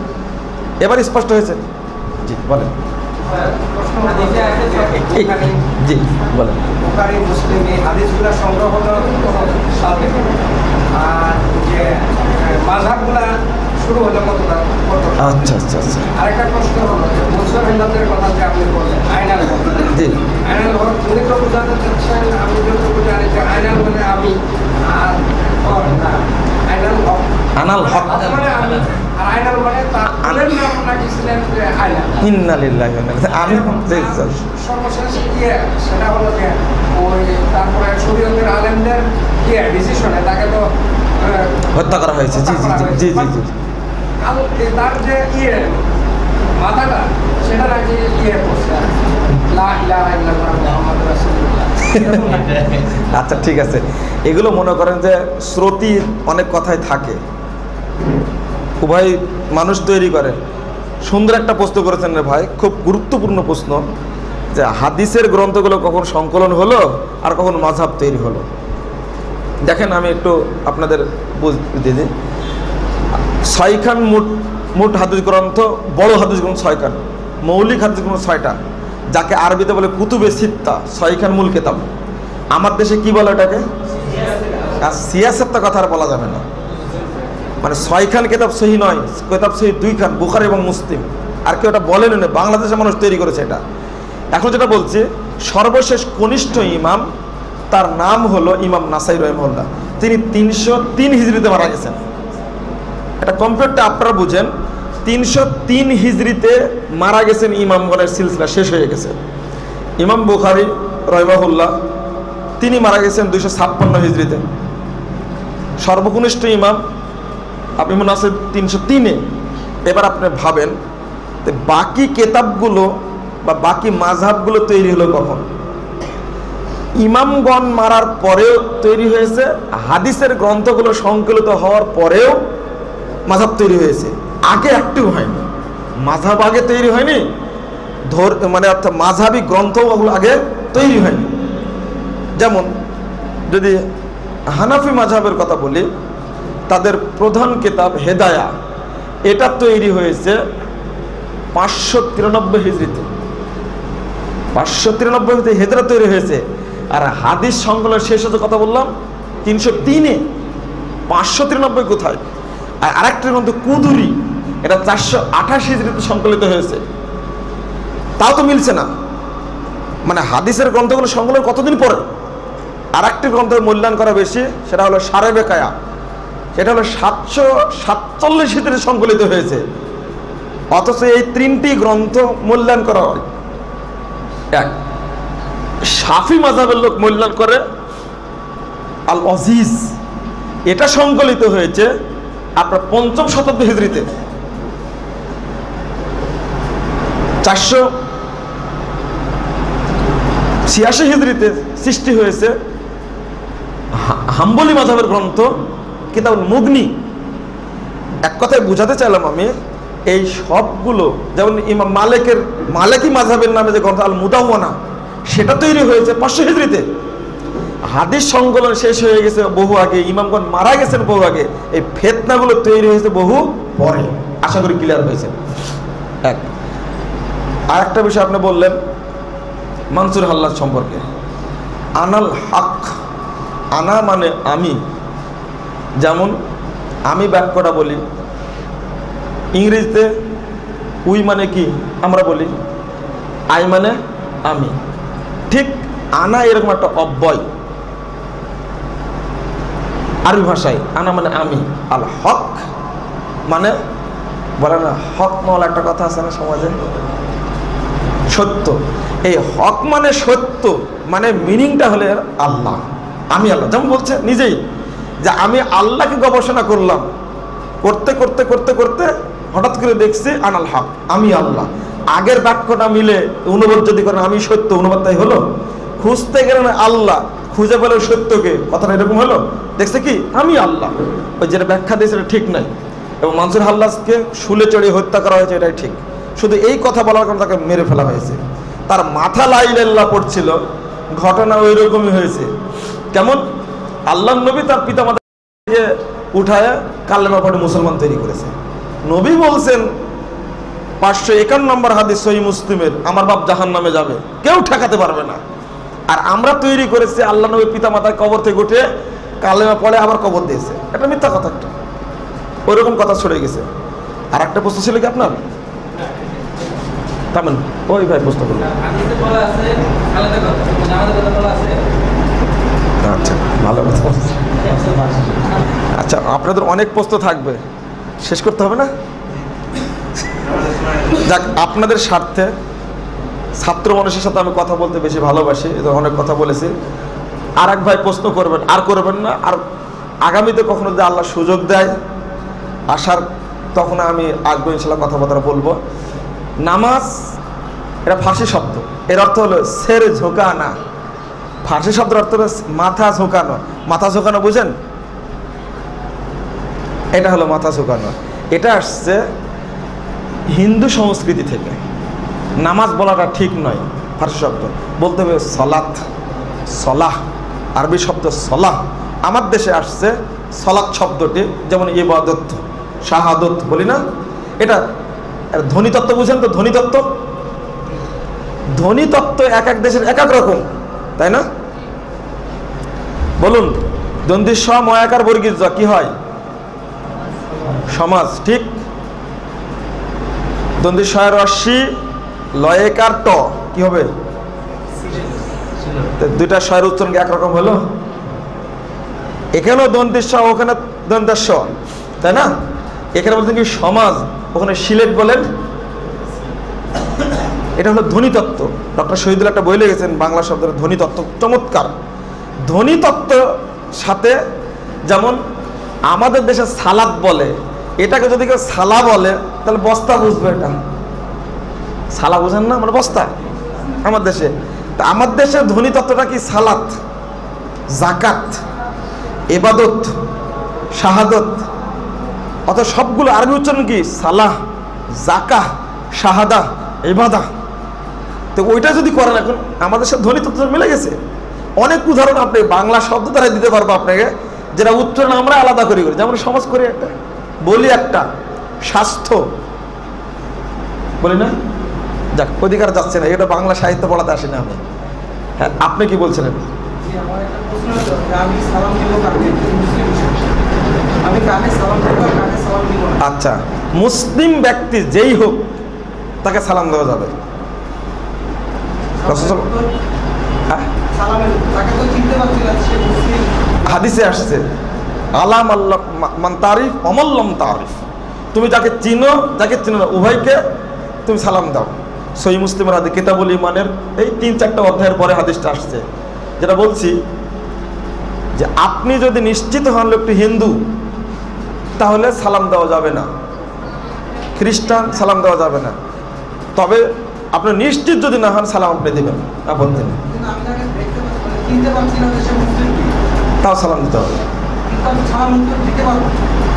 এবার স্পষ্ট হয়েছে? জি বলেন। জি বলেন। বুখারী মুসলিম এই হাদিসগুলো সংগ্রহ হলো সালে, আর যে মাযহাবগুলো শুরু হলো কতটা। আচ্ছা আচ্ছা আচ্ছা। আরেকটা প্রশ্ন হলো যে মুনসার হিন্দাতের কথা যে আপনি বললেন, আইনাল হক। জি, আইনাল হক উনি তো বোঝাতে চাচ্ছেন, আমি যতটুকু জানি যে আইনাল মানে আমি, আর না আইনাল হক আনাল হক মানে আমি, আর আইনাল মানে তার আলের নাম নাকি ছিলেন যে আইনাল। ইন্না লিল্লাহি ওয়া ইন্না ইলাইহি রাজিউন। আমি সর্বশেষ সেটা হলো যে ওই তারপরে শরীয়তের আলেমদের ডিসিশনে তাকে তো হত্যা করা হয়েছে। জি জি জি জি জি। তার যে মাথাটা সেটা নাকি করছে লা ইলাহা ইল্লাল্লাহ মুহাম্মাদুর রাসূলুল্লাহ। আচ্ছা ঠিক আছে, এগুলো মনে করেন যে শ্রুতি অনেক কথাই থাকে, উভয় মানুষ তৈরি করে। সুন্দর একটা প্রশ্ন করেছেন রে ভাই, খুব গুরুত্বপূর্ণ প্রশ্ন, যে হাদিসের গ্রন্থগুলো কখন সংকলন হলো আর কখন মাযহাব তৈরি হলো। দেখেন আমি একটু আপনাদের বুঝতে দিই। 6 খান মোট হাদিস গ্রন্থ, বড় হাদিস গ্রন্থ 6 খান, মৌলিক হাদিস গ্রন্থ 6টা, যাকে আরবিতে বলে কুতুবে সিত্তা, 6 খান মূল কিতাব। আমার দেশে কি বলে এটাকে? আর সিয়াসতটা কথা আর বলা যাবে না, মানে 6 খান কিতাব সহি নয়, কিতাব সহি 2 খান, বুখারী এবং মুসলিম। আর কেউ এটা বলেন না, বাংলাদেশের মানুষ তৈরি করেছে এটা। এখন যেটা বলছি, সর্বশেষ কনিষ্ঠ ইমাম, তার নাম হলো ইমাম নাসাই রাহিমাহুল্লাহ। তিনি 303 হিজরিতে মারা গেছেন। এটা কম্পিউটারটা আপনারা বুঝেন, 303 হিজরিতে মারা গেছেন। ইমামগণের সিলসিলা শেষ হয়ে গেছে। ইমাম বুখারী রাহিমাহুল্লাহ তিনি মারা গেছেন 256 হিজরিতে। সর্বকনিষ্ঠ ইমাম ইমাম নাসাই 303-এ। এবার আপনি ভাবেন বাকি কেতাবগুলো বা বাকি মাযহাবগুলো তৈরি হলো কখন? ইমামগণ মারার পরেও তৈরি হয়েছে, হাদিসের গ্রন্থগুলো সংকলিত হওয়ার পরেও মাযহাব তৈরি হয়েছে। আগে একটু হয়নি, মাযহাব আগে তৈরি হয়নি, মানে অর্থাৎ মাযহাবী গ্রন্থগুলো আগে তৈরি হয়নি। যেমন যদি হানাফি মাযহাবের কথা বলি, তাদের প্রধান কিতাব হেদায়া, এটা তৈরি হয়েছে 593 হিজরিতে। 593 হিজরিতে হেদায়া তৈরি হয়েছে। আর হাদিস সংকলনের শেষ হতে কথা বললাম 303-এ, 593 কোথায়? আর আরেকটা গ্রন্থ কুদুরি, এটা 428 হিজরিতে সংকলিত হয়েছে। তাও তো মিলছে না, মানে হাদিসের গ্রন্থগুলো সংকলন কতদিন পরে। আর একটি গ্রন্থের মূল্যায়ন করা বেশি, সেটা হলো সারে বেকায়া, সেটা হলো 747 হিজরিতে সংকলিত হয়েছে। অথচ এই 3টি গ্রন্থ মূল্যায়ন করা হয়। এক, শাফি মাযহাবের লোক মূল্যায়ন করে আল আজিজ, এটা সংকলিত হয়েছে আপনার 5ম শতাব্দী হিজরিতে। 486 হিজরিতে সৃষ্টি হয়েছে হাম্বলি মাযহাবের গ্রন্থ কিতাবুল মুগনি। এক কথায় বুঝাতে চাইলাম আমি, এই সবগুলো, যেমন ইমাম মালিকি মাযহাবের নামে যে গ্রন্থ আল মুদাওয়ানা, সেটা তৈরি হয়েছে 500 হিজরিতে। হাদিস সংকলন শেষ হয়ে গেছে বহু আগে, ইমামগণ মারা গেছেন বহু আগে। এই ফিতনাগুলো তৈরি হয়েছে বহু পরে। আশা করি ক্লিয়ার হয়েছে। এক, আর একটা বিষয় আপনি বললেন মানসুর হাল্লাজ সম্পর্কে। আনাল হক, আনা মানে আমি, যেমন আমি বাক্যটা বলি, ইংরেজিতে উই মানে কি আমরা বলি, আই মানে আমি, ঠিক আনা এরকম একটা অব্যয় আরবি ভাষায়। আনা মানে আমি, আল হক মানে বলে না, হক মাওলা একটা কথা আছে না সমাজে, সত্য। এই হক মানে সত্য, মানে মিনিংটা হলে আল্লাহ, আমি আল্লাহ। যেমন বলছে নিজেই যে আমি আল্লাহকে গবেষণা করলাম, করতে করতে করতে করতে হঠাৎ করে দেখছি আনাল হক, আমি আল্লাহ। আগের বাক্যটা মিলে অনুবাদ যদি করেন আমি সত্য, অনুবাদ তাই হলো। খুঁজতে গেলেন আল্লাহ, খুঁজে পেল সত্যকে, কথাটা এরকম হলো। দেখছে কি আমি আল্লাহ, ওই যেটা ব্যাখ্যা দিয়েছে এটা ঠিক নাই। এবং মানসুর হাল্লাজকে শুলে চড়িয়ে হত্যা করা হয়েছে, এটাই ঠিক। শুধু এই কথা বলার কারণে তাকে মেরে ফেলা হয়েছে। তার মাথা লা ইলাহা ইল্লাল্লাহ পড়ছিল, ঘটনা ওই রকমই হয়েছে। কেমন? আল্লাহর নবী তার পিতামাতাকে উঠায় কালেমা পড়ে মুসলমান তৈরি করেছে। নবী বলছেন 551 নম্বর হাদিস সহিহ মুসলিমের, আমার বাপ জাহান্নামে যাবে, কেউ ঠেকাতে পারবে না। আর আমরা তৈরি করেছি আল্লাহ নবী পিতামাতার কবর থেকে উঠে কালেমা পড়ে আবার কবর দিয়েছে। এটা মিথ্যা কথা, একটা ওইরকম কথা ছড়ে গেছে। আর একটা প্রশ্ন ছিল কি আপনার? তামেন ওই ভাই প্রশ্ন করুন। আচ্ছা, ভালো কথা। আচ্ছা, আপনাদের অনেক প্রশ্ন থাকবে, শেষ করতে হবে না? যাক, আপনাদের স্বার্থে ছাত্র মানুষের সাথে আমি কথা বলতে বেশি ভালোবাসি, এই অনেক কথা বলেছি। আর এক ভাই প্রশ্ন করবেন, আর করবেন না, আর আগামীতে কখনো যদি আল্লাহ সুযোগ দেয় আসার, তখন আমি আসবো ইনশাল্লাহ, কথাবার্তা বলবো। নামাজ এটা ফার্সি শব্দ, এর অর্থ হলো সের ঝোঁকানা। ফার্সি শব্দের অর্থ হলো মাথা ঝোঁকানো। মাথা ঝোঁকানো বুঝেন? এটা হলো মাথা ঝোঁকানো। এটা আসছে হিন্দু সংস্কৃতি থেকে। নামাজ বলাটা ঠিক নয়, ফার্সি শব্দ বলতে হবে সলাত, সলাহ, আরবি শব্দ সলাহ। আমার দেশে আসছে সলাত শব্দটি, যেমন ইবাদত, শাহাদত বলি না, এটা ধ্বনিতত্ত্ব বুঝেন তো? ধ্বনিতত্ত্ব, ধ্বনিতত্ত্ব এক এক দেশের এক এক রকম, তাই না? বলুন, দন্দির স ময়াকার বর্গীর জ কি হয়? সমাজ, ঠিক? দন্দির শয়ের রস্যি লয়েকার ট কি হবে? দুইটা শয়ের উচ্চারণ একরকম হলো। এখানেও দন্তির স, ওখানে দন্তের স, তাই না? এখানে বলতেন কি সমাজ, ওখানে সিলেট বলেন। এটা হলো ধ্বনিতত্ত্ব। ডক্টর শহীদুল একটা বই লিখেছেন বাংলা শব্দের ধ্বনিতত্ত্ব, চমৎকার। ধ্বনিতত্ত্ব সাথে যেমন আমাদের দেশে সালাদ বলে, এটাকে যদি কেউ সালা বলে তাহলে বস্তা বুঝবে। এটা সালা বুঝেন না, মানে বস্তা আমার দেশে। তা আমার দেশের ধ্বনিতত্ত্বটা কি? সালাত, জাকাত, ইবাদত, শাহাদত। অত সবগুলো আরবি উচ্চারণ কি? সালাহ, জাকাহ, শাহাদা, ইবাদা। তো ওইটা যদি করেন, এখন আমাদের সাথে ধ্বনিতত্ত্ব মিলে গেছে। অনেক উদাহরণ আপনি বাংলা শব্দ দ্বারা দিতে পারবো আপনাকে, যেটা উচ্চারণ আমরা আলাদা করি। যেমন সমাজ করি একটা, বলি একটা, স্বাস্থ্য বলি না। যাক, অধিকার যাচ্ছে না, এটা বাংলা সাহিত্য পড়াতে আসি না আমি। হ্যাঁ, আপনি কি বলছিলেন? আচ্ছা, মুসলিম ব্যক্তি যেই হোক তাকে সালাম দেওয়া যাবে। হাদিসে আসছে আলাম আল্লাহ মান তারিফ অমল্লম তারিফ, তুমি যাকে চিনো যাকে চিনো না উভয়কে তুমি সালাম দাও। সহিহ মুসলিমের হাদিস, কিতাবুল ঈমানের এই ৩-৪টা অধ্যায়ের পরে হাদিসটা আসছে, যেটা বলছি যে আপনি যদি নিশ্চিত হন লোকটি হিন্দু, তাহলে সালাম দেওয়া যাবে না। খ্রিস্টান সালাম দেওয়া যাবে না। তবে আপনি নিশ্চিত যদি না হন, সালাম আপনি দেবেন, আপত্তি নেই, তাও সালাম দিতে হবে।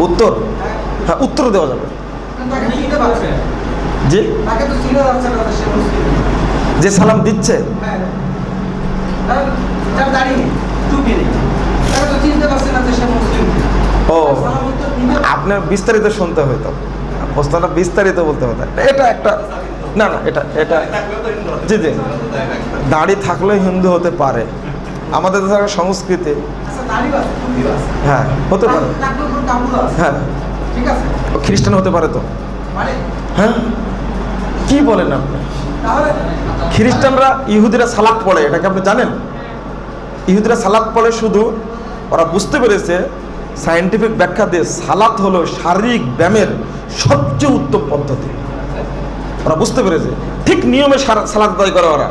উত্তর, হ্যাঁ, উত্তর দেওয়া যাবে। জি, যে সালাম দিচ্ছে, ও আপনার বিস্তারিত শুনতে হইতো, প্রশ্নটা বিস্তারিত বলতে হতো। এটা একটা না, না, এটা এটা জি জি, দাড়ি থাকলেও হিন্দু হতে পারে, আমাদের দেশের সংস্কৃতি। হ্যাঁ, হতে পারে। হ্যাঁ, খ্রিস্টান হতে পারে তো। হ্যাঁ, কি বলেন আপনি? খ্রিস্টানরা, ইহুদিরা সালাত পড়ে, এটাকে আপনি জানেন? ইহুদিরা সালাত পড়ে, শুধু ওরা বুঝতে পেরেছে সায়েন্টিফিক ব্যাখ্যা দিয়ে সালাত হলো শারীরিক ব্যায়ামের সবচেয়ে উত্তম পদ্ধতি। ওরা বুঝতে পেরেছে ঠিক নিয়মে সালাত আদায় করে ওরা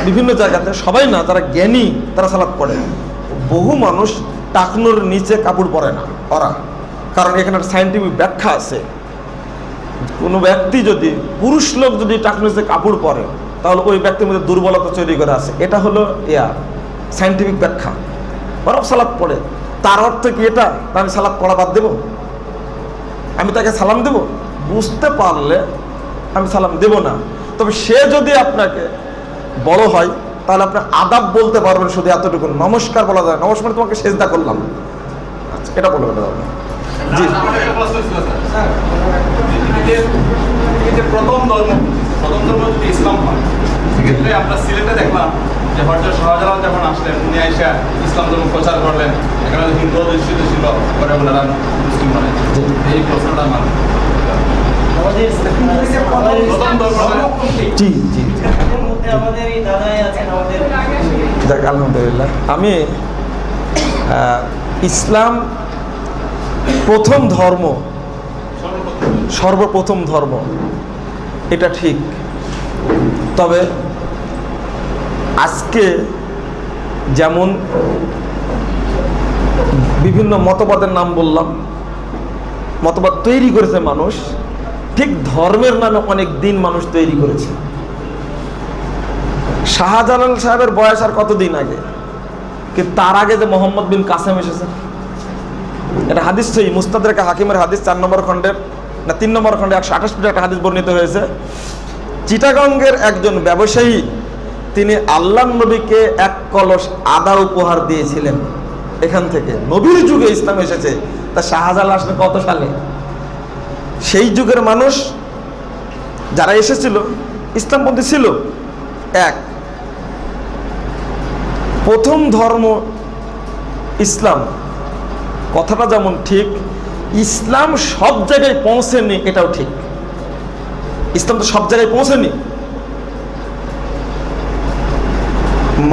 বিভিন্ন জায়গাতে। সবাই না, যারা জ্ঞানী তারা সালাত পড়ে। বহু মানুষ টাকনোর নিচে কাপড় পরে না ওরা, কারণ এখানে সায়েন্টিফিক ব্যাখ্যা আছে। কোনো ব্যক্তি যদি, পুরুষ লোক যদি টাকনোর নিচে কাপড় পরে, তাহলে ওই ব্যক্তির মধ্যে দুর্বলতা তৈরি করে আছে। এটা হলো সায়েন্টিফিক ব্যাখ্যা। ওরা সালাত পড়ে, তার অর্থ কি এটা আমি সালাত পড়া বাদ দেব? আমি তাকে সালাম দেব? বুঝতে পারলে আমি সালাম দেব না। তবে সে যদি আপনাকে বড় হয়, তাহলে আপনি আদাব বলতে পারবেন, শুধু এতটুকু। নমস্কার বলা যায়, নমস্কার তোমাকে সেজদা করলাম, আচ্ছা, এটা বলবেন। জি, প্রথম ধর্ম যদি ইসলাম হয়, সেক্ষেত্রে আমরা সিলেটে দেখলাম যে হযরত শাহজালাল যখন আসলেন, উনি এসে ইসলাম ধর্ম প্রচার করলেন, এখানে হিন্দু অধিষ্ঠিত ছিল, পরে ওনারা মুসলিম হলেন। এই প্রশ্নটা মানে জি জি, যাক, আলহামদুলিল্লাহ। আমি ইসলাম প্রথম ধর্ম, সর্বপ্রথম ধর্ম। এটা ঠিক। তবে আজকে যেমন বিভিন্ন মতবাদের নাম বললাম, মতবাদ তৈরি করেছে মানুষ, ঠিক ধর্মের নামে অনেক দিন মানুষ তৈরি করেছে। শাহজালাল সাহেবের বয়স আর কতদিন আগে, কিন্তু তার আগে যে মোহাম্মদ বিন কাসেম এসেছে, এটা হাদিস সহি মুস্তাদরাকে হাকিমের হাদিস 4 নম্বর খণ্ডের না 3 নম্বর খণ্ডে 128 পৃষ্ঠা একটা হাদিস বর্ণিত হয়েছে। চিটাগঙ্গের একজন ব্যবসায়ী তিনি আল্লাহ নবীকে 1 কলস আদা উপহার দিয়েছিলেন। এখান থেকে নবীর যুগে ইসলাম এসেছে, তা শাহজালাল আসলে কত সালে? সেই যুগের মানুষ যারা এসেছিল ইসলামপন্থী ছিল। এক, প্রথম ধর্ম ইসলাম, কথাটা যেমন ঠিক, ইসলাম সব জায়গায় পৌঁছেনি এটাও ঠিক। ইসলাম তো সব জায়গায় পৌঁছেনি।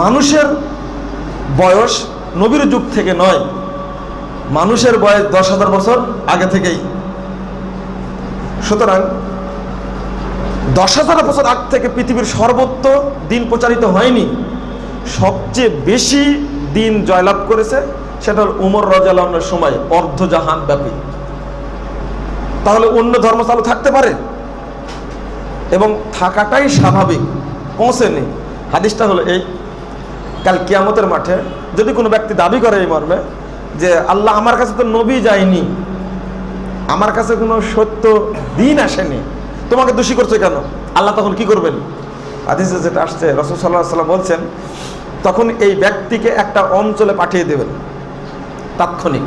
মানুষের বয়স নবীর যুগ থেকে নয়, মানুষের বয়স 10,000 বছর আগে থেকেই। সুতরাং 10,000 বছর আগ থেকে পৃথিবীর সর্বত্র দিন প্রচারিত হয়নি। সবচেয়ে বেশি দিন জয়লাভ করেছে সেটা হল উমর রাদিয়াল্লাহু আনহুর সময়, অর্ধজাহান ব্যাপী। তাহলে অন্য ধর্ম চালু থাকতে পারে এবং থাকাটাই স্বাভাবিক, পৌঁছেনি। হাদিসটা হলো এই, কাল কিয়ামতের মাঠে যদি কোনো ব্যক্তি দাবি করে এই মর্মে যে আল্লাহ আমার কাছে তো নবী যায়নি, আমার কাছে কোনো সত্য দিন আসেনি, তোমাকে দোষী করছে কেন? আল্লাহ তখন কি করবেন? হাদিসে যেটা আসছে, রাসূল সাল্লাল্লাহু আলাইহি ওয়াসাল্লাম বলছেন তখন এই ব্যক্তিকে একটা অঞ্চলে পাঠিয়ে দেবেন তাৎক্ষণিক,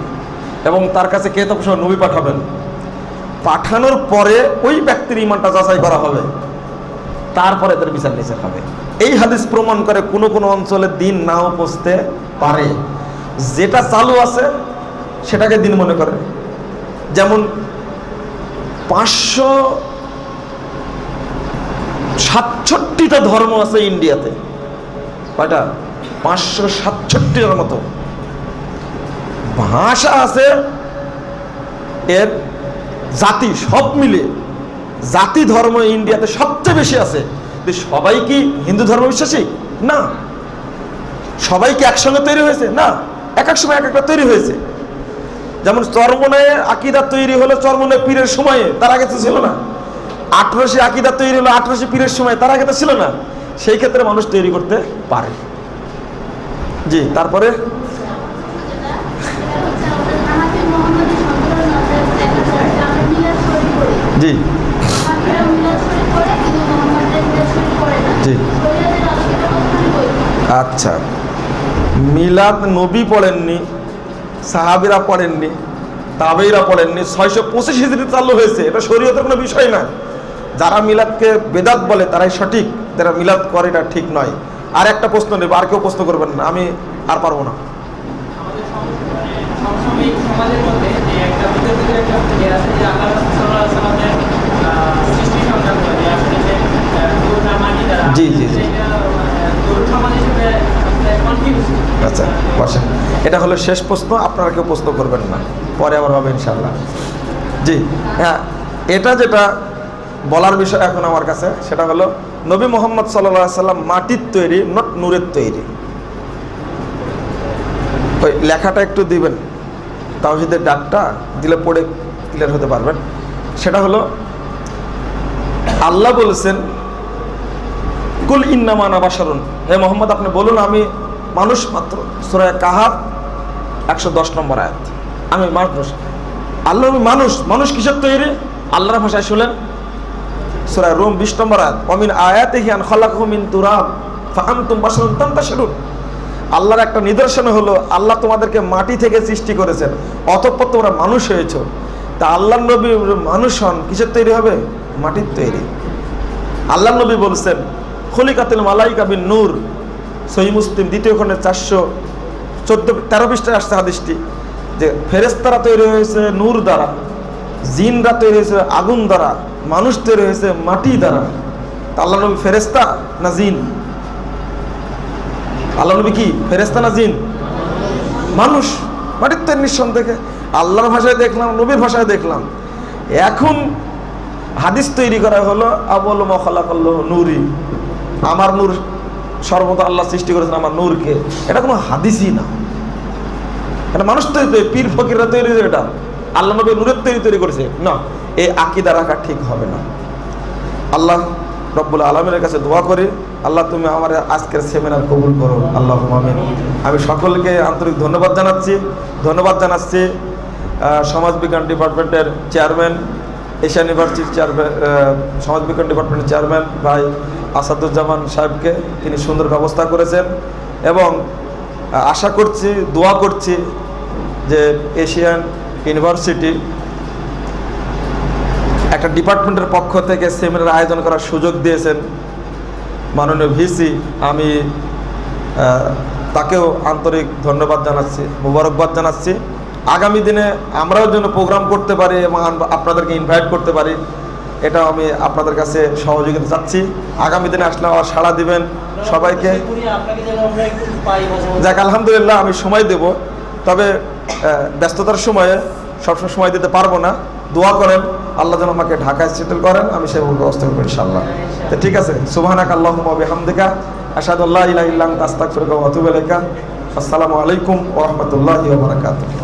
এবং তার কাছে কিতাব সহ নবী পাঠাবেন। পাঠানোর পরে ওই ব্যক্তির ঈমানটা যাচাই করা হবে, তারপরে তার বিচার নিষেধ হবে। এই হাদিস প্রমাণ করে কোনো কোনো অঞ্চলে দিন নাও পৌঁছতে পারে, যেটা চালু আছে সেটাকে দিন মনে করে। যেমন 567টা ধর্ম আছে ইন্ডিয়াতে। কয়টা? 567টার মতো। ভাষা আছে এর, জাতি সব মিলে জাতি ধর্ম ইন্ডিয়াতে সবচেয়ে বেশি আছে। সবাই কি হিন্দু ধর্ম বিশ্বাসী? না। সবাই কি একসঙ্গে তৈরি হয়েছে? না, এক এক সময় এক একটা তৈরি হয়েছে। যেমন চরমনায় আকিদা তৈরি হলো চরমনায় পীরের সময়ে, তার আগে তো ছিল না। 1800 আকিদা তৈরি হলো 1800 পীরের সময়, তার আগে তো ছিল না। সেই ক্ষেত্রে মানুষ তৈরি করতে পারে। জি, তারপরে জি জি আচ্ছা, মিলাদ নবী পড়েননি, সাহাবীরা পড়েননি, তাবেঈরা পড়েননি, 625 হিজরি চালু হয়েছে, এটা শরীয়তের কোনো বিষয় না। যারা মিলাদকে বেদাত বলে তারাই সঠিক, যারা মিলাদ করে এটা ঠিক নয়। আর একটা প্রশ্ন নেব, আর কেউ প্রশ্ন করবেন না, আমি আর পারবো না। জি জি জি আচ্ছা, বসেন। এটা হলো শেষ প্রশ্ন, আপনারা কেউ প্রশ্ন করবেন না, পরে আবার হবে ইনশাআল্লাহ। জি হ্যাঁ, এটা যেটা বলার বিষয় এখন আমার কাছে, সেটা হলো নবী মুহাম্মদ সাল্লাল্লাহু আলাইহি সাল্লাম মাটির তৈরি, নট নূরের তৈরি। ওই লেখাটা একটু দিবেন, তাওহীদের ডাকটা দিলে পড়ে ক্লিয়ার হতে পারবেন। সেটা হলো আল্লাহ বলেছেন কুল ইন্নামা আনা বাশারুন, হে মুহাম্মদ আপনি বলুন আমি মানুষ মাত্র। সূরা কাহাফ 110 নম্বর আয়াত। আমি মানুষ, আল্লাহ মানুষ। মানুষ কিসের তৈরি? আল্লাহর ভাষায় শুনলেন সূরা রুম 20 নম্বর আয়াত, ওমিন আয়াতিহি আন খালাকাহুম মিন তুরাব ফাআনতুম বাশারুন তানতাশিরুন। আল্লাহর একটা নিদর্শন হলো আল্লাহ তোমাদেরকে মাটি থেকে সৃষ্টি করেছেন, অতঃপর তোমরা মানুষ হয়েছো। তা আল্লাহ নবী মানুষ হন কিসের তৈরি হবে? মাটির তৈরি। আল্লাহ নবী বলছেন খুলিকাতুল মালাইকা বিন নূর, সহিহ মুসলিম 2য় খণ্ডে 413 পৃষ্ঠায় আসছে হাদিসটি, যে ফেরেশতারা তৈরি হয়েছে নূর দ্বারা, জিনরা তৈরি হয়েছে আগুন দ্বারা, মানুষ তৈরি হয়েছে মাটি দ্বারা। আল্লাহ নবী ফেরেশতা না জিন? আল্লাহ নবী কি ফেরেশতা না জিন? মানুষ, মাটির তৈরি নিঃসন্দেহে। আল্লাহর ভাষায় দেখলাম, নবীর ভাষায় দেখলাম। এখন হাদিস তৈরি করা হলো আবুল মখলাকাল্লাহু নূরি, আমার নূর সর্বদা আল্লাহ সৃষ্টি করেছেন আমার নূরকে। এটা কোনো হাদিসই না, এটা মানুষ তৈরি, পীর ফকিররা তৈরি, এটা আল্লাহ নবী নূরের তৈরি করেছে না। এই আকীদা রাখা ঠিক হবে না। আল্লাহ রব্বুল আলামিনের কাছে দোয়া করি, আল্লাহ তুমি আমার আজকের সেমিনার কবুল করো, আল্লাহুম্মা আমিন। আমি সকলকে আন্তরিক ধন্যবাদ জানাচ্ছি সমাজবিজ্ঞান ডিপার্টমেন্টের চেয়ারম্যান, এশিয়ান ইউনিভার্সিটির চেয়ারম্যান, সমাজবিজ্ঞান ডিপার্টমেন্টের চেয়ারম্যান ভাই আসাদুজ্জামান সাহেবকে, তিনি সুন্দর ব্যবস্থা করেছেন। এবং আশা করছি, দোয়া করছি যে এশিয়ান ইউনিভার্সিটি একটা ডিপার্টমেন্টের পক্ষ থেকে সেমিনার আয়োজন করার সুযোগ দিয়েছেন মাননীয় ভিসি, আমি তাকেও আন্তরিক ধন্যবাদ জানাচ্ছি, মোবারকবাদ জানাচ্ছি। আগামী দিনে আমরাও যেন প্রোগ্রাম করতে পারি এবং আপনাদেরকে ইনভাইট করতে পারি, এটাও আমি আপনাদের কাছে সহযোগিতা চাচ্ছি। আগামী দিনে আসলে আবার সাড়া দিবেন সবাইকে। যাক, আলহামদুলিল্লাহ, আমি সময় দেব, তবে ব্যস্ততার সময়ে সবসময় সময় দিতে পারবো না। দোয়া করেন আল্লাহ যেন আমাকে ঢাকায় সেটেল করেন, আমি সেই ব্যবস্থা করবো ইনশাআল্লাহ। তো ঠিক আছে, সুবহানাকা আল্লাহুম্মা ওয়া বিহামদিকা আশহাদু আল্লা ইলাহা ইল্লা আনতা আস্তাগফিরুকা ওয়া আতুবু ইলাইকা। আসসালামু আলাইকুম ওয়া রাহমাতুল্লাহি ওয়া বারাকাতুহু।